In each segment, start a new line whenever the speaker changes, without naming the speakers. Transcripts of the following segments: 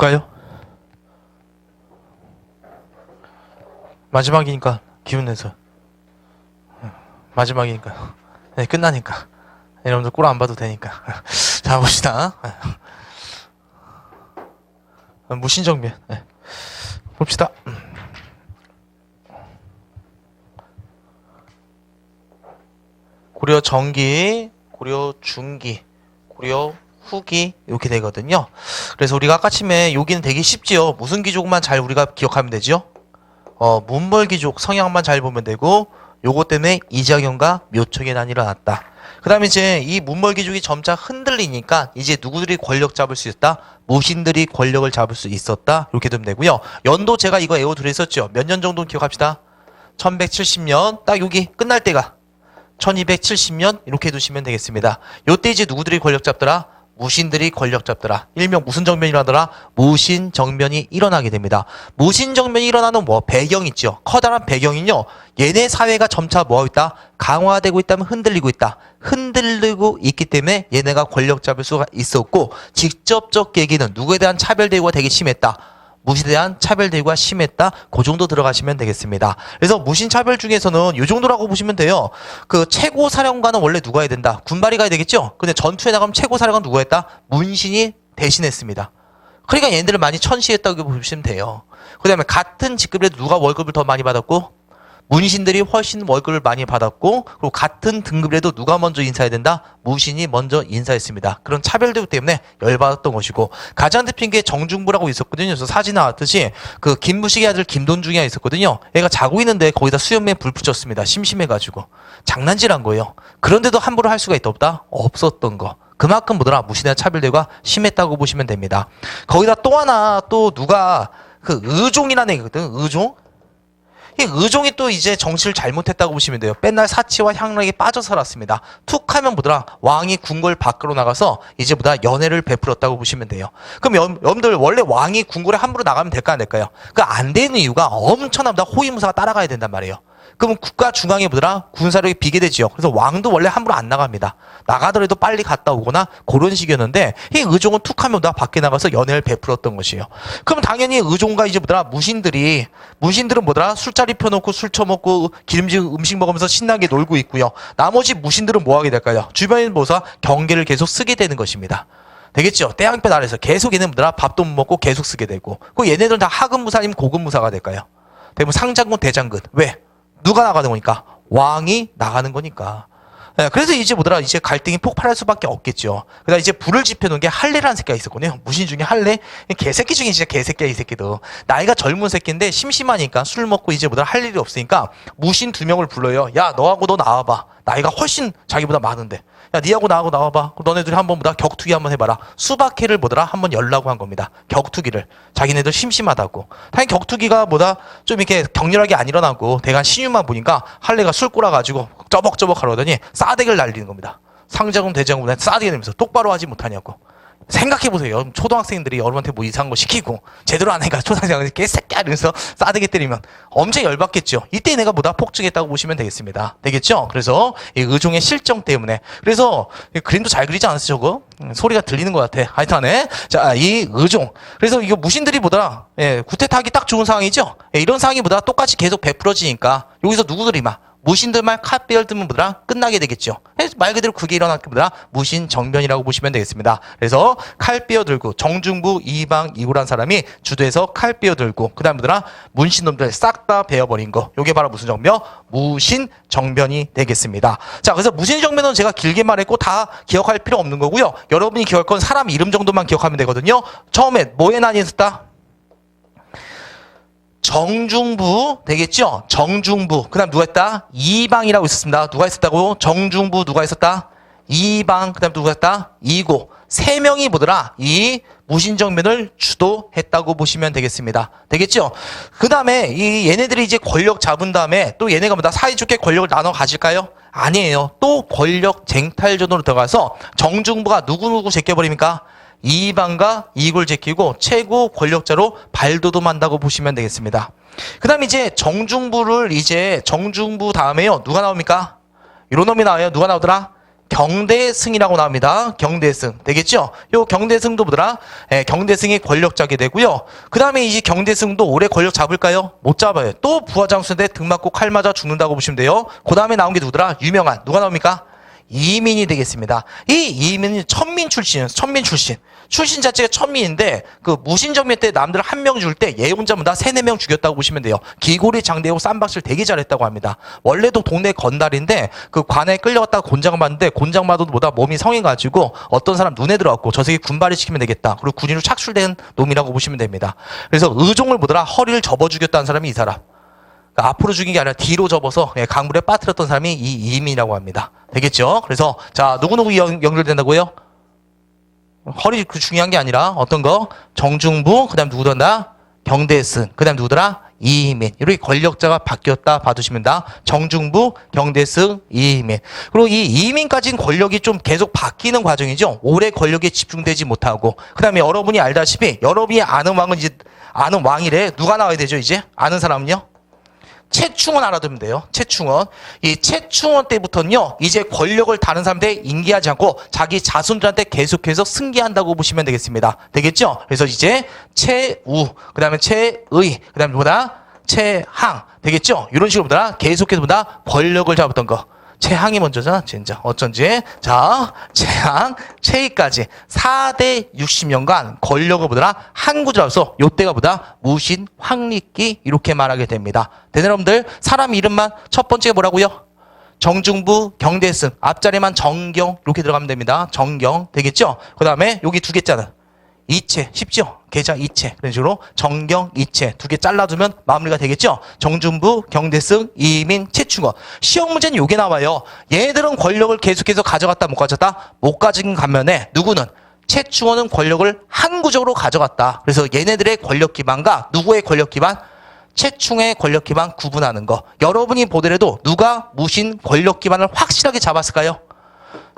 볼까요? 마지막이니까 기운 내서. 마지막이니까. 네, 끝나니까. 여러분들 꼴 안 봐도 되니까. 자, 봅시다. 무신정변. 네. 봅시다. 고려 전기, 고려 중기, 고려 후기 이렇게 되거든요. 그래서 우리가 아까 침에 여기는 되게 쉽지요. 무슨 기족만 잘 우리가 기억하면 되죠? 문벌 기족 성향만 잘 보면 되고 요것 때문에 이작용과 묘척의 난이 일어났다. 그 다음에 이제 이 문벌 기족이 점차 흔들리니까 이제 누구들이 권력 잡을 수 있었다? 무신들이 권력을 잡을 수 있었다. 이렇게 되면 되고요. 연도 제가 이거 에어둘 했었죠. 몇 년 정도 기억합시다. 1170년 딱 여기 끝날 때가 1270년 이렇게 두시면 되겠습니다. 요때 이제 누구들이 권력 잡더라? 무신들이 권력 잡더라. 일명 무슨 정변이 일어나더라? 무신정변이 일어나게 됩니다. 무신정변이 일어나는 뭐 배경 있죠. 커다란 배경은요. 얘네 사회가 점차 뭐하고 있다? 강화되고 있다면 흔들리고 있다. 흔들리고 있기 때문에 얘네가 권력 잡을 수가 있었고 직접적 계기는 누구에 대한 차별 대우가 되게 심했다. 무신에 대한 차별 대우가 심했다. 그 정도 들어가시면 되겠습니다. 그래서 무신 차별 중에서는 이 정도라고 보시면 돼요. 그 최고 사령관은 원래 누가 해야 된다? 군발이 가야 되겠죠? 근데 전투에 나가면 최고 사령관 누가 했다? 문신이 대신했습니다. 그러니까 얘네들을 많이 천시했다고 보시면 돼요. 그 다음에 같은 직급에도 누가 월급을 더 많이 받았고? 문신들이 훨씬 월급을 많이 받았고, 그리고 같은 등급에도 누가 먼저 인사해야 된다? 무신이 먼저 인사했습니다. 그런 차별대우 때문에 열받았던 것이고, 가장 대표인 게 정중부라고 있었거든요. 그래서 사진 나왔듯이 그 김무식의 아들 김돈중이가 있었거든요. 얘가 자고 있는데 거기다 수염에 불 붙였습니다. 심심해가지고. 장난질한 거예요. 그런데도 함부로 할 수가 있다 없다? 없었던 거. 그만큼 뭐더라? 무신의 차별대우가 심했다고 보시면 됩니다. 거기다 또 하나 또 누가 그 의종이라는 얘기거든. 의종? 이 의종이 또 이제 정치를 잘못했다고 보시면 돼요. 맨날 사치와 향락에 빠져 살았습니다. 툭 하면 뭐더라? 왕이 궁궐 밖으로 나가서 이제 뭐다? 연애를 베풀었다고 보시면 돼요. 그럼 여러분들 원래 왕이 궁궐에 함부로 나가면 될까 안 될까요? 그 안 되는 이유가 엄청납니다. 호위무사가 따라가야 된단 말이에요. 그러면 국가 중앙에 뭐더라? 군사력이 비게 되지요. 그래서 왕도 원래 함부로 안 나갑니다. 나가더라도 빨리 갔다 오거나 그런 식이었는데 이 의종은 툭 하면 다 밖에 나가서 연애를 베풀었던 것이에요. 그럼 당연히 의종과 이제 뭐더라? 무신들은 뭐더라? 술자리 펴놓고 술 처먹고 기름진 음식 먹으면서 신나게 놀고 있고요. 나머지 무신들은 뭐 하게 될까요? 주변인 뭐사 경계를 계속 쓰게 되는 것입니다. 되겠죠? 태양볕 아래서 계속 얘네는 뭐더라? 밥도 못 먹고 계속 쓰게 되고 그 얘네들은 다 하급무사 아니면 고급무사가 될까요? 대부분 상장군 대장군. 왜? 누가 나가는 거니까? 왕이 나가는 거니까. 네, 그래서 이제 뭐더라? 이제 갈등이 폭발할 수밖에 없겠죠. 그다음 이제 불을 지펴놓은 게 할례라는 새끼가 있었거든요. 무신 중에 할례? 개새끼 중에 진짜 개새끼야, 이 새끼도. 나이가 젊은 새끼인데 심심하니까 술 먹고 이제 뭐더라? 할 일이 없으니까 무신 2명을 불러요. 야, 너하고 너 나와봐. 나이가 훨씬 자기보다 많은데. 야, 니하고 나하고 나와봐. 너네들이 한번 뭐다? 격투기 한번 해봐라. 수박회를 뭐더라? 한번 열라고 한 겁니다. 격투기를. 자기네들 심심하다고. 당연히 격투기가 뭐다? 좀 이렇게 격렬하게 안 일어나고 대강 신유만 보니까 할례가 술 꼬라가지고 쩌벅쩌벅 하러더니 싸대기를 날리는 겁니다. 상장군 대장군에 싸대기 내면서 똑바로 하지 못하냐고. 생각해보세요. 초등학생들이 여러분한테 뭐 이상한 거 시키고 제대로 안 하니까 초등학생이 개새끼야 이러면서 싸대기 때리면 엄청 열받겠죠. 이때 내가 뭐다? 폭증했다고 보시면 되겠습니다. 되겠죠? 그래서 이 의종의 실정 때문에 그래서 그림도 잘 그리지 않았어요 저거? 소리가 들리는 것 같아. 하여튼에 자, 이 의종 그래서 이거 무신들이 보더라 구태타기 딱 좋은 상황이죠. 이런 상황이 보다 똑같이 계속 베풀어지니까 여기서 누구들이 막 무신들만 칼 빼어들면 뭐더라? 끝나게 되겠죠. 말 그대로 그게 일어났기 뭐더라? 무신 정변이라고 보시면 되겠습니다. 그래서 칼 빼어들고 정중부 이방 이구란 사람이 주도해서 칼 빼어들고 그 다음 뭐더라? 문신놈들 싹 다 베어버린 거. 요게 바로 무슨 정변? 무신 정변이 되겠습니다. 자, 그래서 무신 정변은 제가 길게 말했고 다 기억할 필요 없는 거고요. 여러분이 기억할 건 사람 이름 정도만 기억하면 되거든요. 처음에 뭐에 나뉘었다? 정중부 되겠죠? 정중부. 그 다음 누가 있다? 이방이라고 있었습니다. 누가 있었다고? 정중부 누가 있었다? 이방. 그 다음 누가 있었다? 이고. 3명이 뭐더라? 이 무신정변을 주도했다고 보시면 되겠습니다. 되겠죠? 그 다음에 이 얘네들이 이제 권력 잡은 다음에 또 얘네가 뭐다? 사이좋게 권력을 나눠 가질까요? 아니에요. 또 권력 쟁탈전으로 들어가서 정중부가 누구누구 제껴버립니까? 이방과 이골 제끼고 최고 권력자로 발돋움한다고 보시면 되겠습니다. 그 다음에 이제 정중부 다음에요. 누가 나옵니까? 이런 놈이 나와요. 누가 나오더라? 경대승이라고 나옵니다. 경대승. 되겠죠? 요 경대승도 뭐더라? 예, 경대승이 권력자게 되고요. 그 다음에 이 경대승도 오래 권력 잡을까요? 못 잡아요. 또 부하장수인데 등 맞고 칼 맞아 죽는다고 보시면 돼요. 그 다음에 나온 게 누구더라? 유명한. 누가 나옵니까? 이민이 되겠습니다. 이 이민은 천민 출신. 출신 자체가 천민인데 그 무신정변 때 남들 한 명 죽을 때 얘 혼자보다 3-4명 죽였다고 보시면 돼요. 기골이 장대고 쌈박질 되게 잘했다고 합니다. 원래도 동네 건달인데 그 관에 끌려갔다가 곤장 받는데 곤장 받아도 보다 몸이 성해가지고 어떤 사람 눈에 들어왔고 저 새끼 군발이 시키면 되겠다. 그리고 군인으로 착출된 놈이라고 보시면 됩니다. 그래서 의종을 보더라 허리를 접어 죽였다는 사람이 이 사람. 그러니까 앞으로 죽인 게 아니라 뒤로 접어서 강물에 빠뜨렸던 사람이 이 이민이라고 합니다. 되겠죠? 그래서 자 누구누구 연결된다고요? 허리 그 중요한 게 아니라 어떤 거? 정중부, 그 다음 누구더라? 경대승, 그 다음 누구더라? 이민. 이렇게 권력자가 바뀌었다 봐두시면 다. 정중부, 경대승, 이민. 그리고 이 이민까지는 권력이 좀 계속 바뀌는 과정이죠. 오래 권력에 집중되지 못하고. 그 다음에 여러분이 알다시피 여러분이 아는 왕은 이제 아는 왕이래. 누가 나와야 되죠 이제? 아는 사람은요? 최충원 알아두면 돼요. 최충원. 이 최충원 때부터는요, 이제 권력을 다른 사람들에 인계하지 않고 자기 자손들한테 계속해서 승계한다고 보시면 되겠습니다. 되겠죠? 그래서 이제 최우, 그 다음에 최의, 그 다음에 뭐다? 최항. 되겠죠? 이런 식으로 보다 계속해서 보다 권력을 잡았던 거. 최항이 먼저잖아, 진짜. 어쩐지. 자, 최항, 최희까지 4대 60년간 권력을 보더라 한 구조라서 요때가 보다 무신, 황리끼 이렇게 말하게 됩니다. 되는 여러분들, 사람 이름만 첫 번째 뭐라고요? 정중부, 경대승, 앞자리만 정경 이렇게 들어가면 됩니다. 정경 되겠죠? 그 다음에 여기 두 개자는 이체, 쉽죠? 계좌 이체. 그런 식으로 정경, 이체 두 개 잘라두면 마무리가 되겠죠? 정중부, 경대승, 이민, 최충원. 시험 문제는 요게 나와요. 얘들은 권력을 계속해서 가져갔다 못 가져갔다? 못 가진 반면에 누구는? 최충원은 권력을 항구적으로 가져갔다. 그래서 얘네들의 권력 기반과 누구의 권력 기반? 최충의 권력 기반 구분하는 거. 여러분이 보더라도 누가 무신 권력 기반을 확실하게 잡았을까요?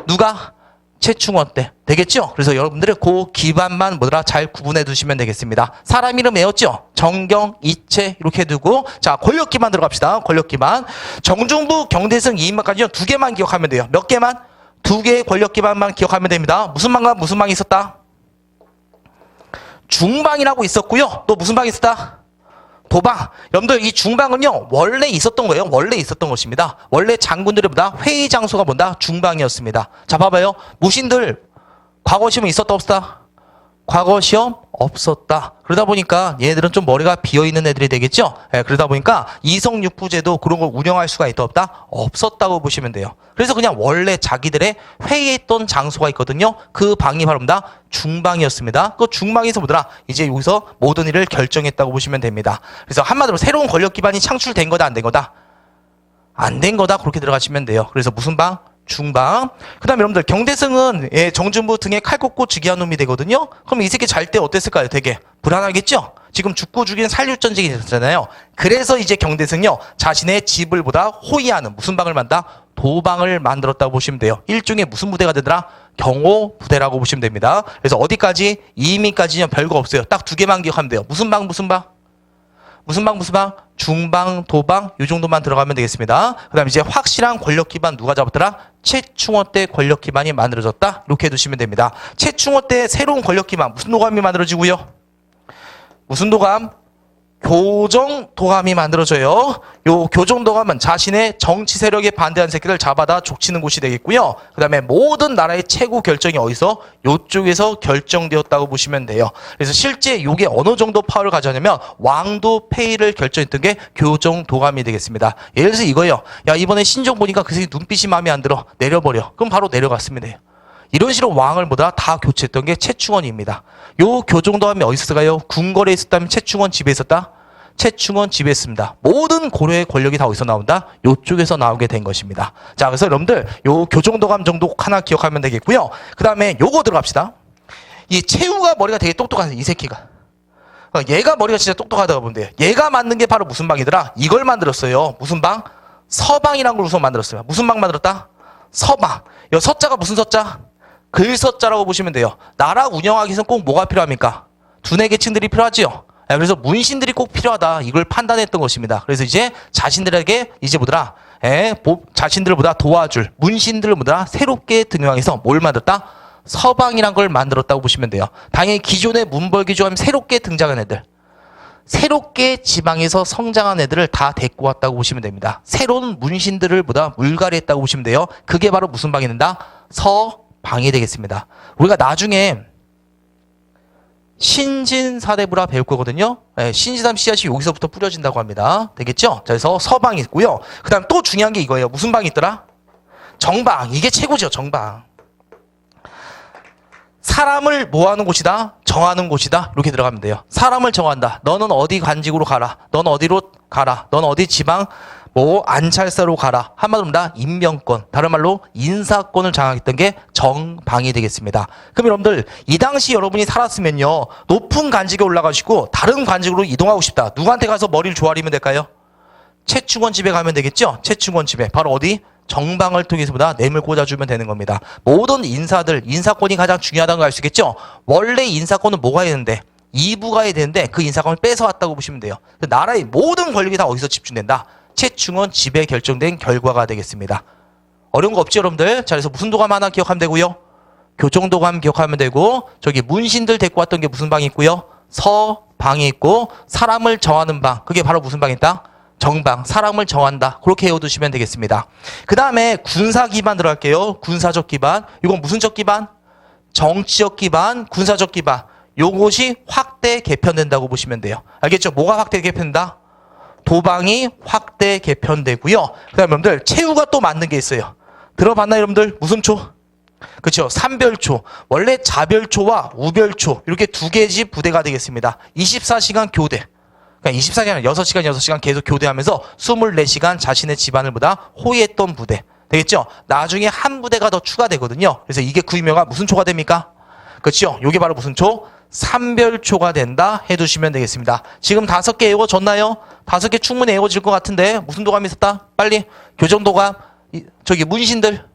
누가? 최충원 때 되겠죠? 그래서 여러분들은 그 기반만 뭐더라 잘 구분해 두시면 되겠습니다. 사람 이름 외웠죠? 정경, 이체 이렇게 두고 자 권력 기반 들어갑시다. 권력 기반 정중부, 경대승, 이인만까지요 두 개만 기억하면 돼요. 몇 개만? 두 개의 권력 기반만 기억하면 됩니다. 무슨 방과 무슨 방이 있었다? 중방이라고 있었고요. 또 무슨 방이 있었다? 도방. 여러분들 이 중방은요 원래 있었던 거예요. 원래 있었던 것입니다. 원래 장군들보다 회의 장소가 뭔다? 중방이었습니다. 자 봐봐요. 무신들 과거 시험에 있었다 없었다? 과거 시험 없었다. 그러다 보니까 얘네들은 좀 머리가 비어있는 애들이 되겠죠? 예, 그러다 보니까 이성육부제도 그런 걸 운영할 수가 있다 없다? 없었다고 보시면 돼요. 그래서 그냥 원래 자기들의 회의했던 장소가 있거든요. 그 방이 바로 뭐다? 중방이었습니다. 그 중방에서 뭐더라? 이제 여기서 모든 일을 결정했다고 보시면 됩니다. 그래서 한마디로 새로운 권력 기반이 창출된 거다 안 된 거다? 안 된 거다 그렇게 들어가시면 돼요. 그래서 무슨 방? 중방. 그 다음에 여러분들 경대승은 예, 정중부 등에 칼 꽂고 즉위한 놈이 되거든요. 그럼 이 새끼 잘 때 어땠을까요? 되게 불안하겠죠? 지금 죽고 죽이는 살육전쟁이 됐잖아요. 그래서 이제 경대승요 자신의 집을 보다 호위하는 무슨 방을 만다? 도방을 만들었다고 보시면 돼요. 일종의 무슨 부대가 되더라? 경호 부대라고 보시면 됩니다. 그래서 어디까지? 이민까지는 별거 없어요. 딱 두 개만 기억하면 돼요. 무슨 방 무슨 방? 무슨 방 무슨 방? 중방, 도방 이 정도만 들어가면 되겠습니다. 그 다음에 이제 확실한 권력 기반 누가 잡았더라? 최충원 때 권력 기반이 만들어졌다. 이렇게 해두시면 됩니다. 최충원 때 새로운 권력 기반 무슨 도감이 만들어지고요? 무슨 도감? 교정 도감이 만들어져요. 요 교정 도감은 자신의 정치 세력에 반대하는 새끼들 잡아다 족치는 곳이 되겠고요. 그 다음에 모든 나라의 최고 결정이 어디서? 요쪽에서 결정되었다고 보시면 돼요. 그래서 실제 요게 어느 정도 파워를 가져냐면 왕도 폐위를 결정했던 게 교정 도감이 되겠습니다. 예를 들어서 이거예요. 야 이번에 신종 보니까 그 새끼 눈빛이 마음에 안 들어. 내려버려. 그럼 바로 내려갔으면 돼요. 이런 식으로 왕을 보다 다 교체했던 게 최충원입니다. 요 교정도감이 어디 있었을까요? 궁궐에 있었다면 최충원 집에 있었다? 최충원 집에 있습니다. 모든 고려의 권력이 다 어디서 나온다? 요쪽에서 나오게 된 것입니다. 자, 그래서 여러분들 요 교정도감 정도 하나 기억하면 되겠고요. 그 다음에 요거 들어갑시다. 이 최우가 머리가 되게 똑똑한 이 새끼가. 얘가 머리가 진짜 똑똑하다고 보면 돼요. 얘가 만든 게 바로 무슨 방이더라? 이걸 만들었어요. 무슨 방? 서방이라는 걸 우선 만들었어요. 무슨 방 만들었다? 서방. 이 서자가 무슨 서자? 글서자라고 보시면 돼요. 나라 운영하기 위해서는 꼭 뭐가 필요합니까? 두뇌 계층들이 필요하지요. 그래서 문신들이 꼭 필요하다. 이걸 판단했던 것입니다. 그래서 이제 자신들에게 이제 뭐더라? 자신들보다 도와줄 문신들보다 새롭게 등용해서 뭘 만들었다? 서방이란 걸 만들었다고 보시면 돼요. 당연히 기존의 문벌기조하면 새롭게 등장한 애들, 새롭게 지방에서 성장한 애들을 다 데리고 왔다고 보시면 됩니다. 새로운 문신들을 보다 물갈이했다고 보시면 돼요. 그게 바로 무슨 방이 된다? 서방이 되겠습니다. 우리가 나중에 신진사대부라 배울 거거든요. 신진삼 씨앗이 여기서부터 뿌려진다고 합니다. 되겠죠? 자, 그래서 서방이 있고요. 그 다음 또 중요한 게 이거예요. 무슨 방이 있더라? 정방. 이게 최고죠. 정방. 사람을 뭐 하는 곳이다? 정하는 곳이다. 이렇게 들어가면 돼요. 사람을 정한다. 너는 어디 관직으로 가라. 너는 어디로 가라. 너는 어디 지방 안찰사로 가라. 한마디로 다 임명권, 다른 말로 인사권을 장악했던 게 정방이 되겠습니다. 그럼 여러분들 이 당시 여러분이 살았으면요, 높은 관직에 올라가시고 다른 관직으로 이동하고 싶다. 누구한테 가서 머리를 조아리면 될까요? 최충원 집에 가면 되겠죠? 최충원 집에. 바로 어디? 정방을 통해서보다 뇌물 꽂아주면 되는 겁니다. 모든 인사들, 인사권이 가장 중요하다는 걸 알 수 있겠죠? 원래 인사권은 뭐가 해야 되는데? 이부가 해야 되는데 그 인사권을 뺏어왔다고 보시면 돼요. 나라의 모든 권력이 다 어디서 집중된다? 최충원 집에 결정된 결과가 되겠습니다. 어려운 거 없죠, 여러분들? 자, 그래서 무슨 도감 하나 기억하면 되고요. 교정도감 기억하면 되고, 저기 문신들 데리고 왔던 게 무슨 방이 있고요. 서방이 있고, 사람을 정하는 방. 그게 바로 무슨 방이 있다? 정방. 사람을 정한다. 그렇게 외워두시면 되겠습니다. 그 다음에 군사 기반 들어갈게요. 군사적 기반. 이건 무슨적 기반? 정치적 기반, 군사적 기반. 요것이 확대 개편된다고 보시면 돼요. 알겠죠? 뭐가 확대 개편된다? 도방이 확대 개편되고요. 그 다음에 여러분들 최후가 또 만든 게 있어요. 들어봤나요, 여러분들? 무슨 초? 그렇죠. 삼별초. 원래 자별초와 우별초 이렇게 두 개의 부대가 되겠습니다. 24시간 교대. 그러니까 24시간, 6시간, 6시간 계속 교대하면서 24시간 자신의 집안을 보다 호위했던 부대. 되겠죠? 나중에 한 부대가 더 추가되거든요. 그래서 이게 그 유명한 무슨 초가 됩니까? 그렇죠? 이게 바로 무슨 초? 삼별초가 된다 해두시면 되겠습니다. 지금 5개 외워졌나요? 5개 충분히 외워질 것 같은데 무슨 도감이 있었다? 빨리. 교정도감, 저기 문신들,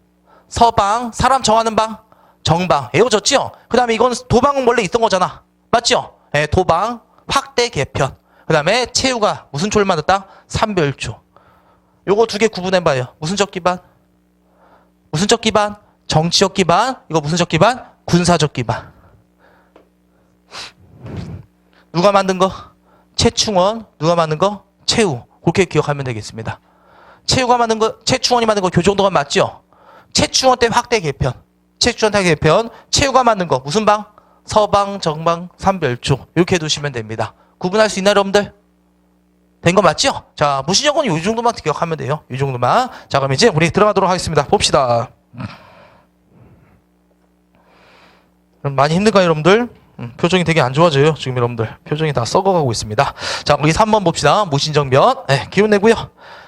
서방, 사람 정하는 방, 정방 외워졌죠? 그 다음에 이건 도방은 원래 있던 거잖아. 맞죠? 네, 도방, 확대 개편. 그 다음에 최후가 무슨 초를 만들었다? 삼별초. 요거 두 개 구분해봐요. 무슨적 기반? 무슨적 기반? 정치적 기반. 이거 무슨적 기반? 군사적 기반. 누가 만든 거? 최충원. 누가 만든 거? 최후. 그렇게 기억하면 되겠습니다. 최후가 만든 거, 최충원이 만든 거 교정도감 맞죠? 최충원 때 확대 개편. 최충원 때 개편. 최후가 만든 거 무슨 방? 서방, 정방, 삼별초. 이렇게 해두시면 됩니다. 구분할 수 있나요, 여러분들? 된 거 맞죠? 자, 무신정권이 이 정도만 기억하면 돼요. 이 정도만. 자, 그럼 이제 우리 들어가도록 하겠습니다. 봅시다. 많이 힘들까요, 여러분들? 표정이 되게 안 좋아져요. 지금 여러분들 표정이 다 썩어가고 있습니다. 자, 우리 3번 봅시다. 무신정변. 네, 기운 내고요.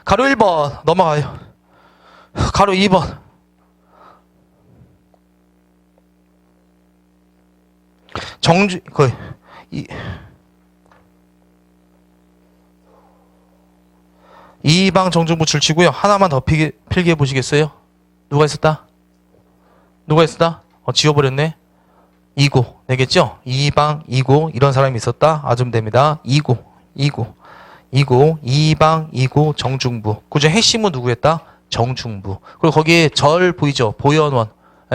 가로 1번 넘어가요. 가로 2번. 정주 거의 이방 정중부 줄치고요. 하나만 더 필기해 보시겠어요? 누가 있었다? 누가 있었다? 지워버렸네. 이고 되겠죠? 이방, 이고 이런 사람이 있었다. 아주면 됩니다. 이고, 이방, 이고 정중부. 그중 핵심은 누구였다? 정중부. 그리고 거기에 절 보이죠? 보현원.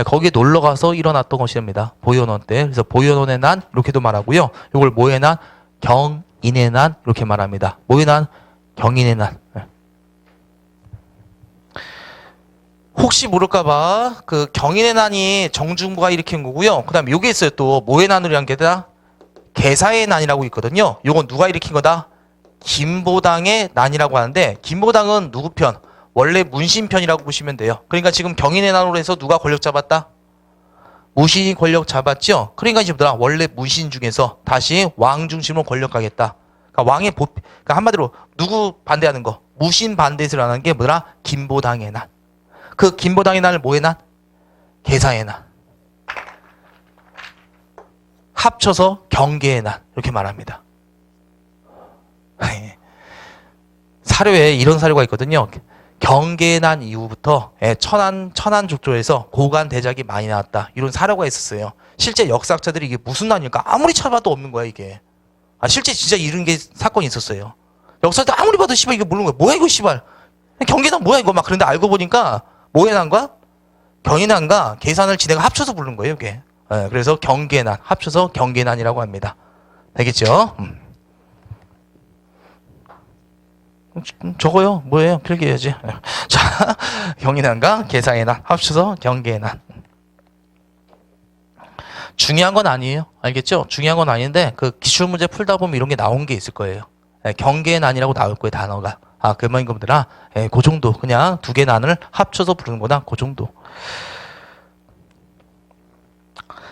거기에 놀러 가서 일어났던 것입니다. 보현원 때. 그래서 보현원의 난 이렇게도 말하고요. 이걸 뭐의 난? 경인의 난 이렇게 말합니다. 뭐의 난? 경인의 난. 혹시 모를까봐 그 경인의 난이 정중부가 일으킨 거고요. 그 다음에 요게 있어요. 또 뭐의 난이라는 게 다 개사의 난이라고 있거든요. 요건 누가 일으킨 거다? 김보당의 난이라고 하는데 김보당은 누구 편? 원래 문신 편이라고 보시면 돼요. 그러니까 지금 경인의 난으로 해서 누가 권력 잡았다? 무신이 권력 잡았죠? 그러니까 이제 뭐더라? 원래 무신 중에서 다시 왕 중심으로 권력 가겠다. 그러니까 왕의 그러니까 한마디로 누구 반대하는 거? 무신 반대에서 일어나는 게 뭐더라? 김보당의 난. 그 김보당의 난을 뭐의 난? 개사의 난. 합쳐서 경계의 난. 이렇게 말합니다. 사료에 이런 사료가 있거든요. 경계의 난 이후부터 천안 족조에서 고관 대작이 많이 나왔다. 이런 사료가 있었어요. 실제 역사학자들이 이게 무슨 난일까? 아무리 찾아봐도 없는 거야, 이게. 실제 진짜 이런 게 사건이 있었어요. 역사들 아무리 봐도 씨발 이게 모르는 거야. 뭐야 이거 씨발. 경계난 뭐야 이거 막 그런데 알고 보니까 모해난과 경인난과 계산을 지네가 합쳐서 부른 거예요 이게. 예, 그래서 경계난 합쳐서 경계난이라고 합니다. 되겠죠? 저거요 뭐예요 필기해야지. 자 경인난과 계산의 난 합쳐서 경계의 난. 중요한 건 아니에요. 알겠죠? 중요한 건 아닌데 그 기출문제 풀다 보면 이런 게 나온 게 있을 거예요. 예, 경계의 난이라고 나올 거예요 단어가. 아 그 말인 것들아 그 정도 그냥 두 개 난을 합쳐서 부르는 거다 그 정도.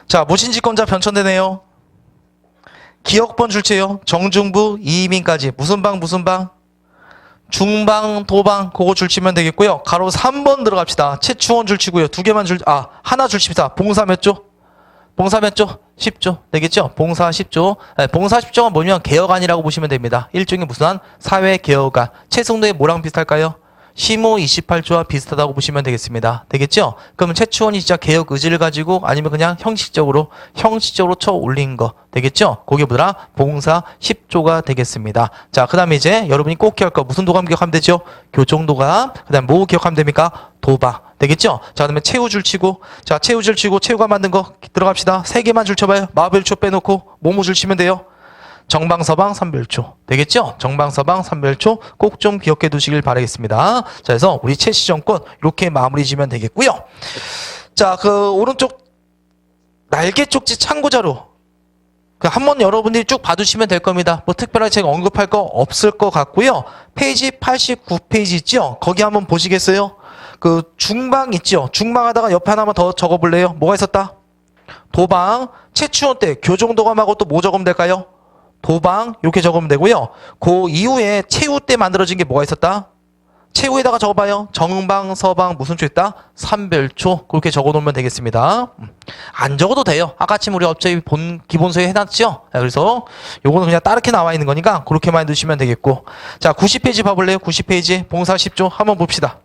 자 모신직권자 변천되네요. 기억번 줄체요. 정중부 이민까지 무슨 방 무슨 방? 중방 도방 그거 줄치면 되겠고요. 가로 3번 들어갑시다. 채추원 줄치고요. 두 개만 하나 줄칩시다. 봉사 몇 조? 봉사 몇 조? 10조 되겠죠? 봉사 10조. 네, 봉사 10조가 뭐냐면 개혁안이라고 보시면 됩니다. 일종의 무슨 사회개혁안. 최승도의 뭐랑 비슷할까요? 시무 28조와 비슷하다고 보시면 되겠습니다. 되겠죠? 그러면 최추원이 진짜 개혁 의지를 가지고 아니면 그냥 형식적으로 쳐 올린 거 되겠죠? 그게 뭐더라? 봉사 10조가 되겠습니다. 자, 그 다음에 이제 여러분이 꼭 기억할 거 무슨 도감 기억하면 되죠? 교정도감. 그 다음에 뭐 기억하면 됩니까? 도박. 되겠죠? 자, 그 다음에 채우줄 치고 자, 채우줄 치고 채우가 만든 거 들어갑시다. 세 개만 줄 쳐봐요. 마별초 빼놓고 뭐뭐 줄 치면 돼요? 정방서방 삼별초 되겠죠? 정방서방 삼별초 꼭 좀 기억해 두시길 바라겠습니다. 자, 그래서 우리 최시정권 이렇게 마무리 지면 되겠고요. 자, 그 오른쪽 날개 쪽지 참고자료 그 한번 여러분들이 쭉 봐두시면 될 겁니다. 뭐 특별하게 제가 언급할 거 없을 것 같고요. 페이지 89페이지 있죠? 거기 한번 보시겠어요? 그 중방 있죠? 중방 하다가 옆에 하나만 더 적어볼래요? 뭐가 있었다? 도방 최추원 때 교정도감하고 또 뭐 적으면 될까요? 도방 이렇게 적으면 되고요. 그 이후에 최후 때 만들어진 게 뭐가 있었다? 최후에다가 적어봐요. 정방, 서방 무슨 초 있다? 삼별초 그렇게 적어놓으면 되겠습니다. 안 적어도 돼요. 아까쯤 우리 어차피 본 기본서에 해놨죠? 그래서 요거는 그냥 따르게 나와 있는 거니까 그렇게만 해두시면 되겠고. 자 90페이지 봐볼래요? 90페이지 봉사 10조 한번 봅시다.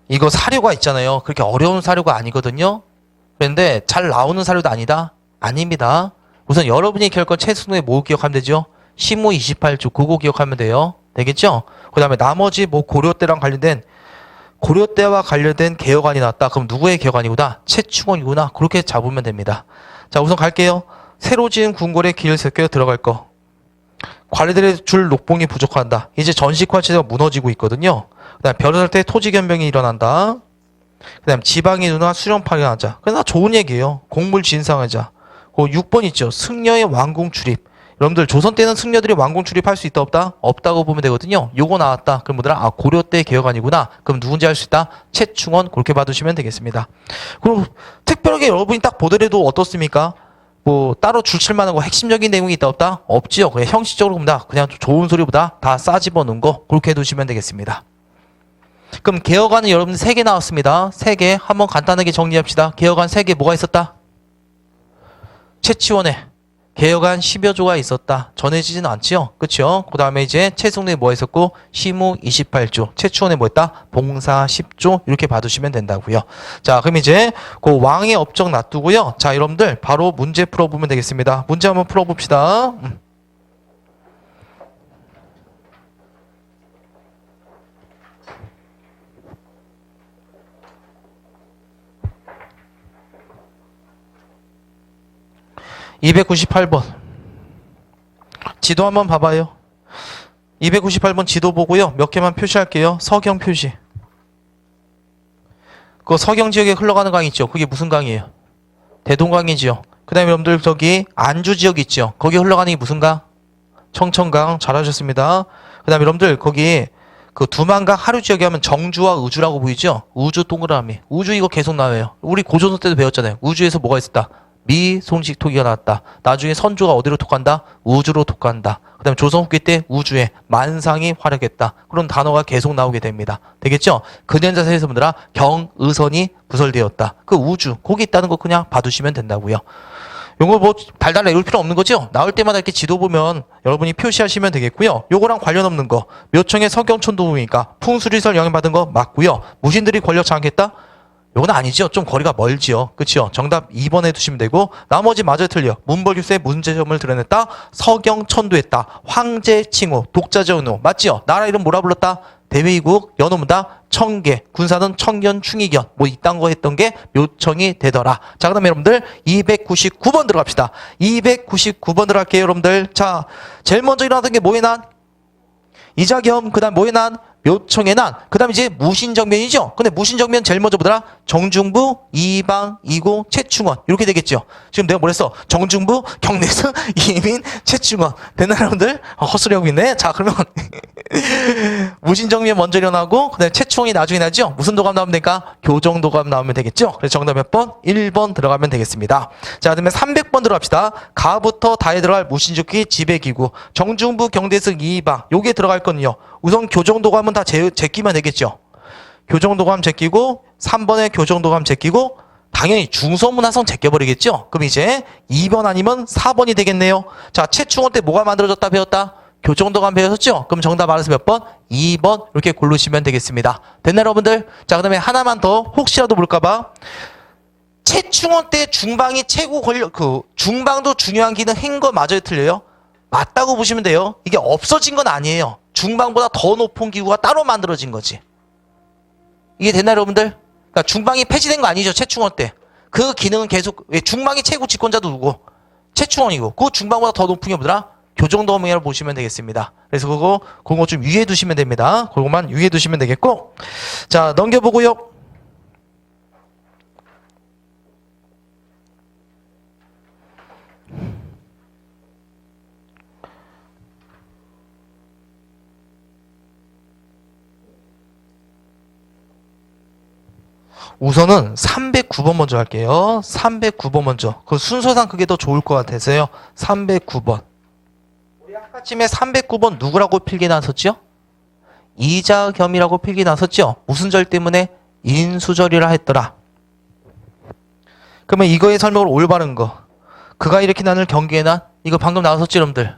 이거 사료가 있잖아요. 그렇게 어려운 사료가 아니거든요. 그런데 잘 나오는 사료도 아니다? 아닙니다. 우선 여러분이 기억할 건 최승도의 뭐 기억하면 되죠? 시무 28조 그거 기억하면 돼요. 되겠죠? 그 다음에 나머지 뭐 고려때랑 관련된 고려때와 관련된 개혁안이 나왔다. 그럼 누구의 개혁안이구나? 최충원이구나. 그렇게 잡으면 됩니다. 자 우선 갈게요. 새로 지은 궁궐에 길을 새겨 들어갈 거. 관리들의 줄 녹봉이 부족한다. 이제 전시화 체제가 무너지고 있거든요. 그 다음 벼르살 때 토지 변경이 일어난다. 그 다음 지방이 누나 수령파괴 하자. 그나 좋은 얘기예요. 곡물 진상하자. 그 6번 있죠. 승려의 왕궁 출입. 여러분들 조선 때는 승려들이 왕궁 출입할 수 있다 없다? 없다고 보면 되거든요. 요거 나왔다. 그럼 뭐더라? 아 고려 때 개혁안이구나. 그럼 누군지 알 수 있다? 최충원 그렇게 봐두시면 되겠습니다. 그럼 특별하게 여러분이 딱 보더라도 어떻습니까? 뭐 따로 줄칠 만한 거 핵심적인 내용이 있다 없다? 없지요. 그냥 형식적으로 봅니다. 그냥 좋은 소리보다 다 싸집어 놓은 거 그렇게 해두시면 되겠습니다. 그럼 개혁안은 여러분들 3개 나왔습니다. 3개 한번 간단하게 정리합시다. 개혁안 3개 뭐가 있었다? 최치원에 개혁안 10여 조가 있었다. 전해지지는 않지요. 그쵸? 그 다음에 이제 최승도에 뭐 있었고 시무 28조 최치원에 뭐 했다? 봉사 10조 이렇게 봐두시면 된다고요. 자 그럼 이제 그 왕의 업적 놔두고요. 자 여러분들 바로 문제 풀어보면 되겠습니다. 문제 한번 풀어봅시다. 298번 지도 한번 봐봐요. 298번 지도 보고요. 몇 개만 표시할게요. 서경 표시. 그 서경 지역에 흘러가는 강이 있죠. 그게 무슨 강이에요? 대동강이지요. 그 다음에 여러분들 저기 안주 지역 있죠. 거기 흘러가는 게 무슨 강? 청천강. 잘하셨습니다. 그 다음에 여러분들 거기 그 두만강 하류 지역에 하면 정주와 우주라고 보이죠? 우주 동그라미. 우주 이거 계속 나와요. 우리 고조선 때도 배웠잖아요. 우주에서 뭐가 있었다? 미, 송식, 토기가 나왔다. 나중에 선조가 어디로 톡간다? 우주로 톡간다. 그 다음에 조선 후기 때 우주에 만상이 활약했다. 그런 단어가 계속 나오게 됩니다. 되겠죠? 근현자사에서 분들아 경의선이 부설되었다. 그 우주, 거기 있다는 거 그냥 봐두시면 된다고요. 요거 뭐 달달 외울 필요 없는 거죠? 나올 때마다 이렇게 지도 보면 여러분이 표시하시면 되겠고요. 요거랑 관련 없는 거. 묘청의 서경촌도니까 풍수리설 영향받은 거 맞고요. 무신들이 권력 장악했다? 요건 아니죠. 좀 거리가 멀지요. 그치요? 정답 2번 해두시면 되고 나머지 마저 틀려. 문벌규수의 문제점을 드러냈다. 서경 천도했다. 황제 칭호 독자전후 맞지요? 나라 이름 뭐라 불렀다? 대외이국 연호문다 청계 군사는 청견 충의견 뭐 이딴 거 했던 게 묘청이 되더라. 자 그다음에 여러분들 299번 들어갑시다. 299번 들어갈게요 여러분들. 자 제일 먼저 일어나던 게 뭐의 난? 이자겸 그다음 뭐의 난? 묘청의 난. 그 다음에 이제 무신정변이죠. 근데 무신정변 제일 먼저 보더라. 정중부, 이방, 이고, 최충원. 이렇게 되겠죠. 지금 내가 뭐랬어? 정중부, 경내수, 이민, 최충원. 됐나, 여러분들? 헛소리하고 있네. 자, 그러면 무신정변 먼저 일어나고, 그 다음에 최충원이 나중에 나죠. 무슨 도감 나오면 될까? 교정도감 나오면 되겠죠. 그래서 정답 몇 번? 1번 들어가면 되겠습니다. 자, 그 다음에 300번 들어갑시다. 가부터 다에 들어갈 무신죽기, 지배기구, 정중부, 경대승, 이방. 요게 들어갈 거는요. 우선 교정도감은 다 제끼면 되겠죠. 교정도감 제끼고 3번에 교정도감 제끼고 당연히 중소문화선 제껴버리겠죠. 그럼 이제 2번 아니면 4번이 되겠네요. 자, 최충원 때 뭐가 만들어졌다 배웠다? 교정도감 배웠었죠? 그럼 정답 알아서 몇 번? 2번 이렇게 고르시면 되겠습니다. 됐나요 여러분들? 자, 그 다음에 하나만 더 혹시라도 모를까봐 최충원 때 중방이 최고 중방도 중요한 기능 한 거 맞아요 틀려요? 맞다고 보시면 돼요. 이게 없어진 건 아니에요. 중방보다 더 높은 기구가 따로 만들어진 거지. 이게 됐나요 여러분들? 그러니까 중방이 폐지된 거 아니죠 최충원 때. 그 기능은 계속 중방이 최고 집권자도 누구? 최충원이고 그 중방보다 더 높은 게 뭐더라? 교정도감이라고 보시면 되겠습니다. 그래서 그거 좀 유의해 두시면 됩니다. 그거만 유의해 두시면 되겠고 자 넘겨보고요. 우선은 309번 먼저 할게요. 309번 먼저. 그 순서상 그게 더 좋을 것 같아서요. 309번. 우리 아까쯤에 309번 누구라고 필기 나섰죠? 이자겸이라고 필기 나섰죠? 무슨 절 때문에? 인수절이라 했더라. 그러면 이거의 설명을 올바른 거. 그가 이렇게 난을 경계의 난? 이거 방금 나왔었지 여러분들?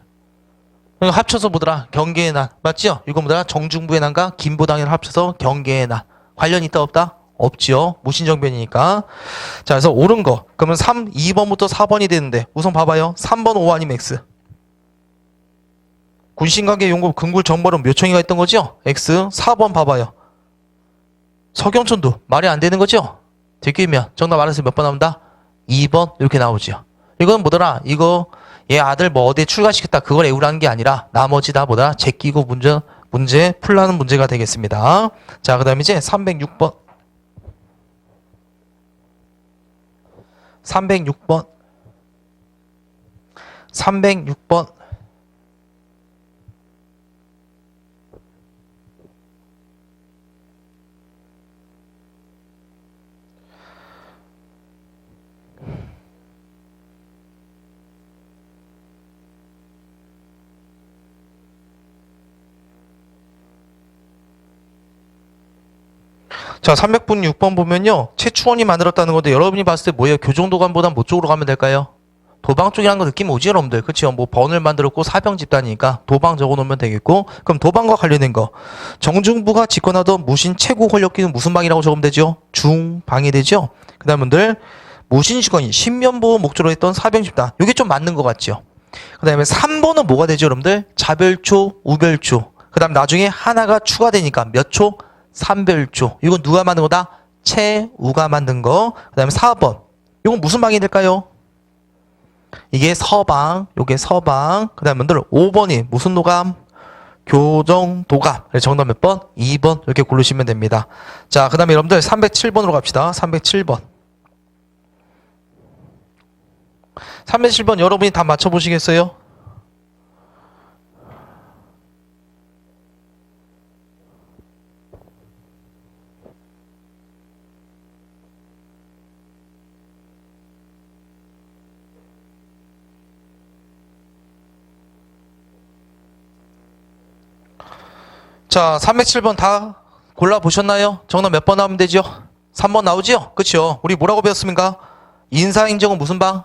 합쳐서 보더라. 경계의 난. 맞죠? 이거 뭐더라? 정중부의 난과 김부당을 합쳐서 경계의 난. 관련 있다 없다? 없지요. 무신정변이니까. 자, 그래서 옳은 거. 그러면 2번부터 4번이 되는데 우선 봐봐요. 3번 5 아니면 X. 군신관계 용급 근굴 정벌은 묘청이가 있던 거죠? X. 4번 봐봐요. 서경천도 말이 안 되는 거죠? 제끼면 정답 알아서 몇 번 나온다? 2번 이렇게 나오죠. 이건 뭐더라? 이거 얘 아들 뭐 어디에 출가시켰다 그걸 애우라는 게 아니라 나머지 다 뭐다? 제끼고 문제 풀라는 문제가 되겠습니다. 자, 그 다음에 이제 306번. 306번. 자, 306번 보면요. 최충원이 만들었다는 건데 여러분이 봤을 때 뭐예요? 교정도감보단 뭐 쪽으로 가면 될까요? 도방 쪽이라는 거 느낌 오지 여러분들? 그치요? 뭐 번을 만들었고 사병 집단이니까 도방 적어놓으면 되겠고 그럼 도방과 관련된 거 정중부가 집권하던 무신 최고 권력기는 무슨 방이라고 적으면 되죠? 중방이 되죠? 그 다음 분들 무신시건이 신면보호 목적으로 했던 사병 집단 이게 좀 맞는 것 같죠? 그 다음에 3번은 뭐가 되죠 여러분들? 자별초, 우별초 그 다음 나중에 하나가 추가되니까 몇 초? 3별조. 이건 누가 만든 거다? 최우가 만든 거. 그 다음에 4번. 이건 무슨 방이 될까요? 이게 서방. 요게 서방. 그 다음에 5번이 무슨 도감? 교정도감. 정답 몇 번? 2번. 이렇게 고르시면 됩니다. 자, 그 다음에 여러분들 307번으로 갑시다. 307번. 307번 여러분이 다 맞춰보시겠어요? 자, 307번 다 골라보셨나요? 정답 몇 번 나오면 되죠? 3번 나오죠? 그쵸? 우리 뭐라고 배웠습니까? 인사행정은 무슨 방?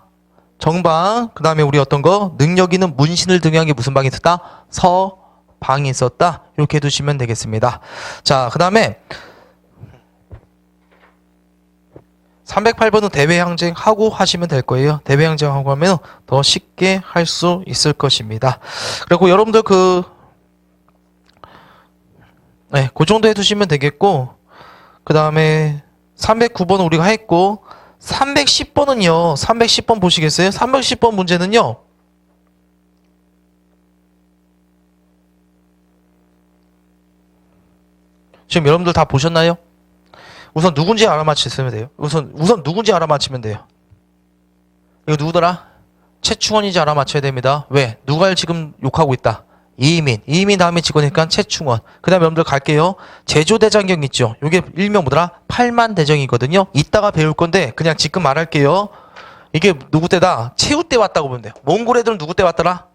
정방. 그 다음에 우리 어떤 거? 능력 있는 문신을 등용한 게 무슨 방이 있었다? 서방이 있었다. 이렇게 해두시면 되겠습니다. 자, 그 다음에 308번은 대외항쟁하고 하시면 될 거예요. 대외항쟁하고 하면 더 쉽게 할 수 있을 것입니다. 그리고 여러분들 그 정도 해두시면 되겠고, 그 다음에 309번은 우리가 했고, 310번은요, 310번 보시겠어요? 310번 문제는요, 지금 여러분들 다 보셨나요? 우선 누군지 알아맞히시면 돼요. 우선 누군지 알아맞히면 돼요. 이거 누구더라? 최충원인지 알아맞혀야 됩니다. 왜? 누가 지금 욕하고 있다? 이민 다음에 직원이니까 최충원. 그 다음에 여러분들 갈게요. 제조대장경 있죠? 요게 일명 뭐더라? 팔만대정이거든요. 이따가 배울 건데 그냥 지금 말할게요. 이게 누구 때다? 최후 때 왔다고 보면 돼요. 몽골 애들은 누구 때 왔더라?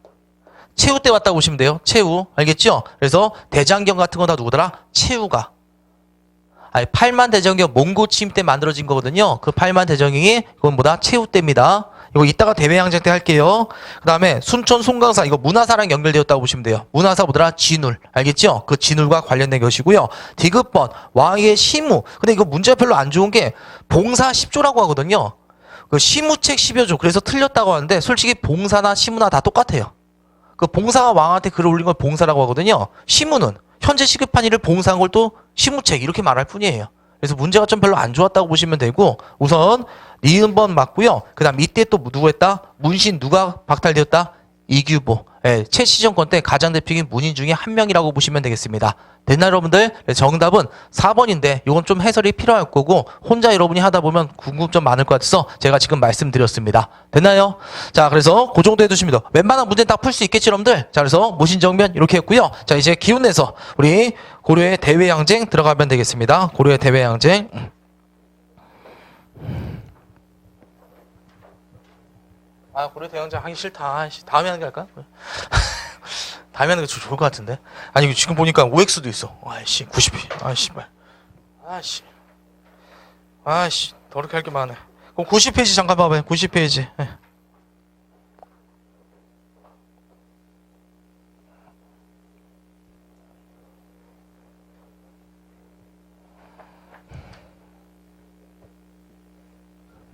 최후 때 왔다고 보시면 돼요. 최후. 알겠죠? 그래서 대장경 같은 거 다 누구더라? 최후가. 팔만대정경 몽고 침입 때 만들어진 거거든요. 그 팔만대정경이 이건 뭐다? 최후 때입니다. 이거 이따가 대외항쟁 때 할게요. 그 다음에 순천 송강사 이거 문화사랑 연결되었다고 보시면 돼요. 문화사 뭐더라? 진울. 알겠죠? 그 진울과 관련된 것이고요. 디귿번 왕의 시무. 근데 이거 문제가 별로 안 좋은 게 봉사 10조라고 하거든요. 그 시무책 10여 조. 그래서 틀렸다고 하는데 솔직히 봉사나 시무나 다 똑같아요. 그 봉사가 왕한테 글을 올린 걸 봉사라고 하거든요. 시무는 현재 시급한 일을 봉사한 걸 또 시무책 이렇게 말할 뿐이에요. 그래서 문제가 좀 별로 안 좋았다고 보시면 되고, 우선 니은번 맞고요. 그 다음 이때 또 누구 했다? 문신 누가 박탈되었다? 이규보. 최시정권 때 가장 대표적인 문인 중에 한 명이라고 보시면 되겠습니다. 됐나요 여러분들? 정답은 4번인데 이건 좀 해설이 필요할 거고 혼자 여러분이 하다 보면 궁금점 많을 것 같아서 제가 지금 말씀드렸습니다. 됐나요? 자, 그래서 그 정도 해두시면 돼요. 웬만한 문제는 다 풀 수 있겠지 여러분들? 자, 그래서 모신정면 이렇게 했고요. 자, 이제 기운내서 우리 고려의 대외항쟁 들어가면 되겠습니다. 고려의 대외항쟁. 고려 대항쟁 하기 싫다. 다음에 하는 게 할까? 다음에 하는 게 좋을 것 같은데. 아니 지금 보니까 OX도 있어. 아이씨 90. 아이씨 더럽게 할 게 많네. 그럼 90페이지 잠깐 봐봐요. 90페이지.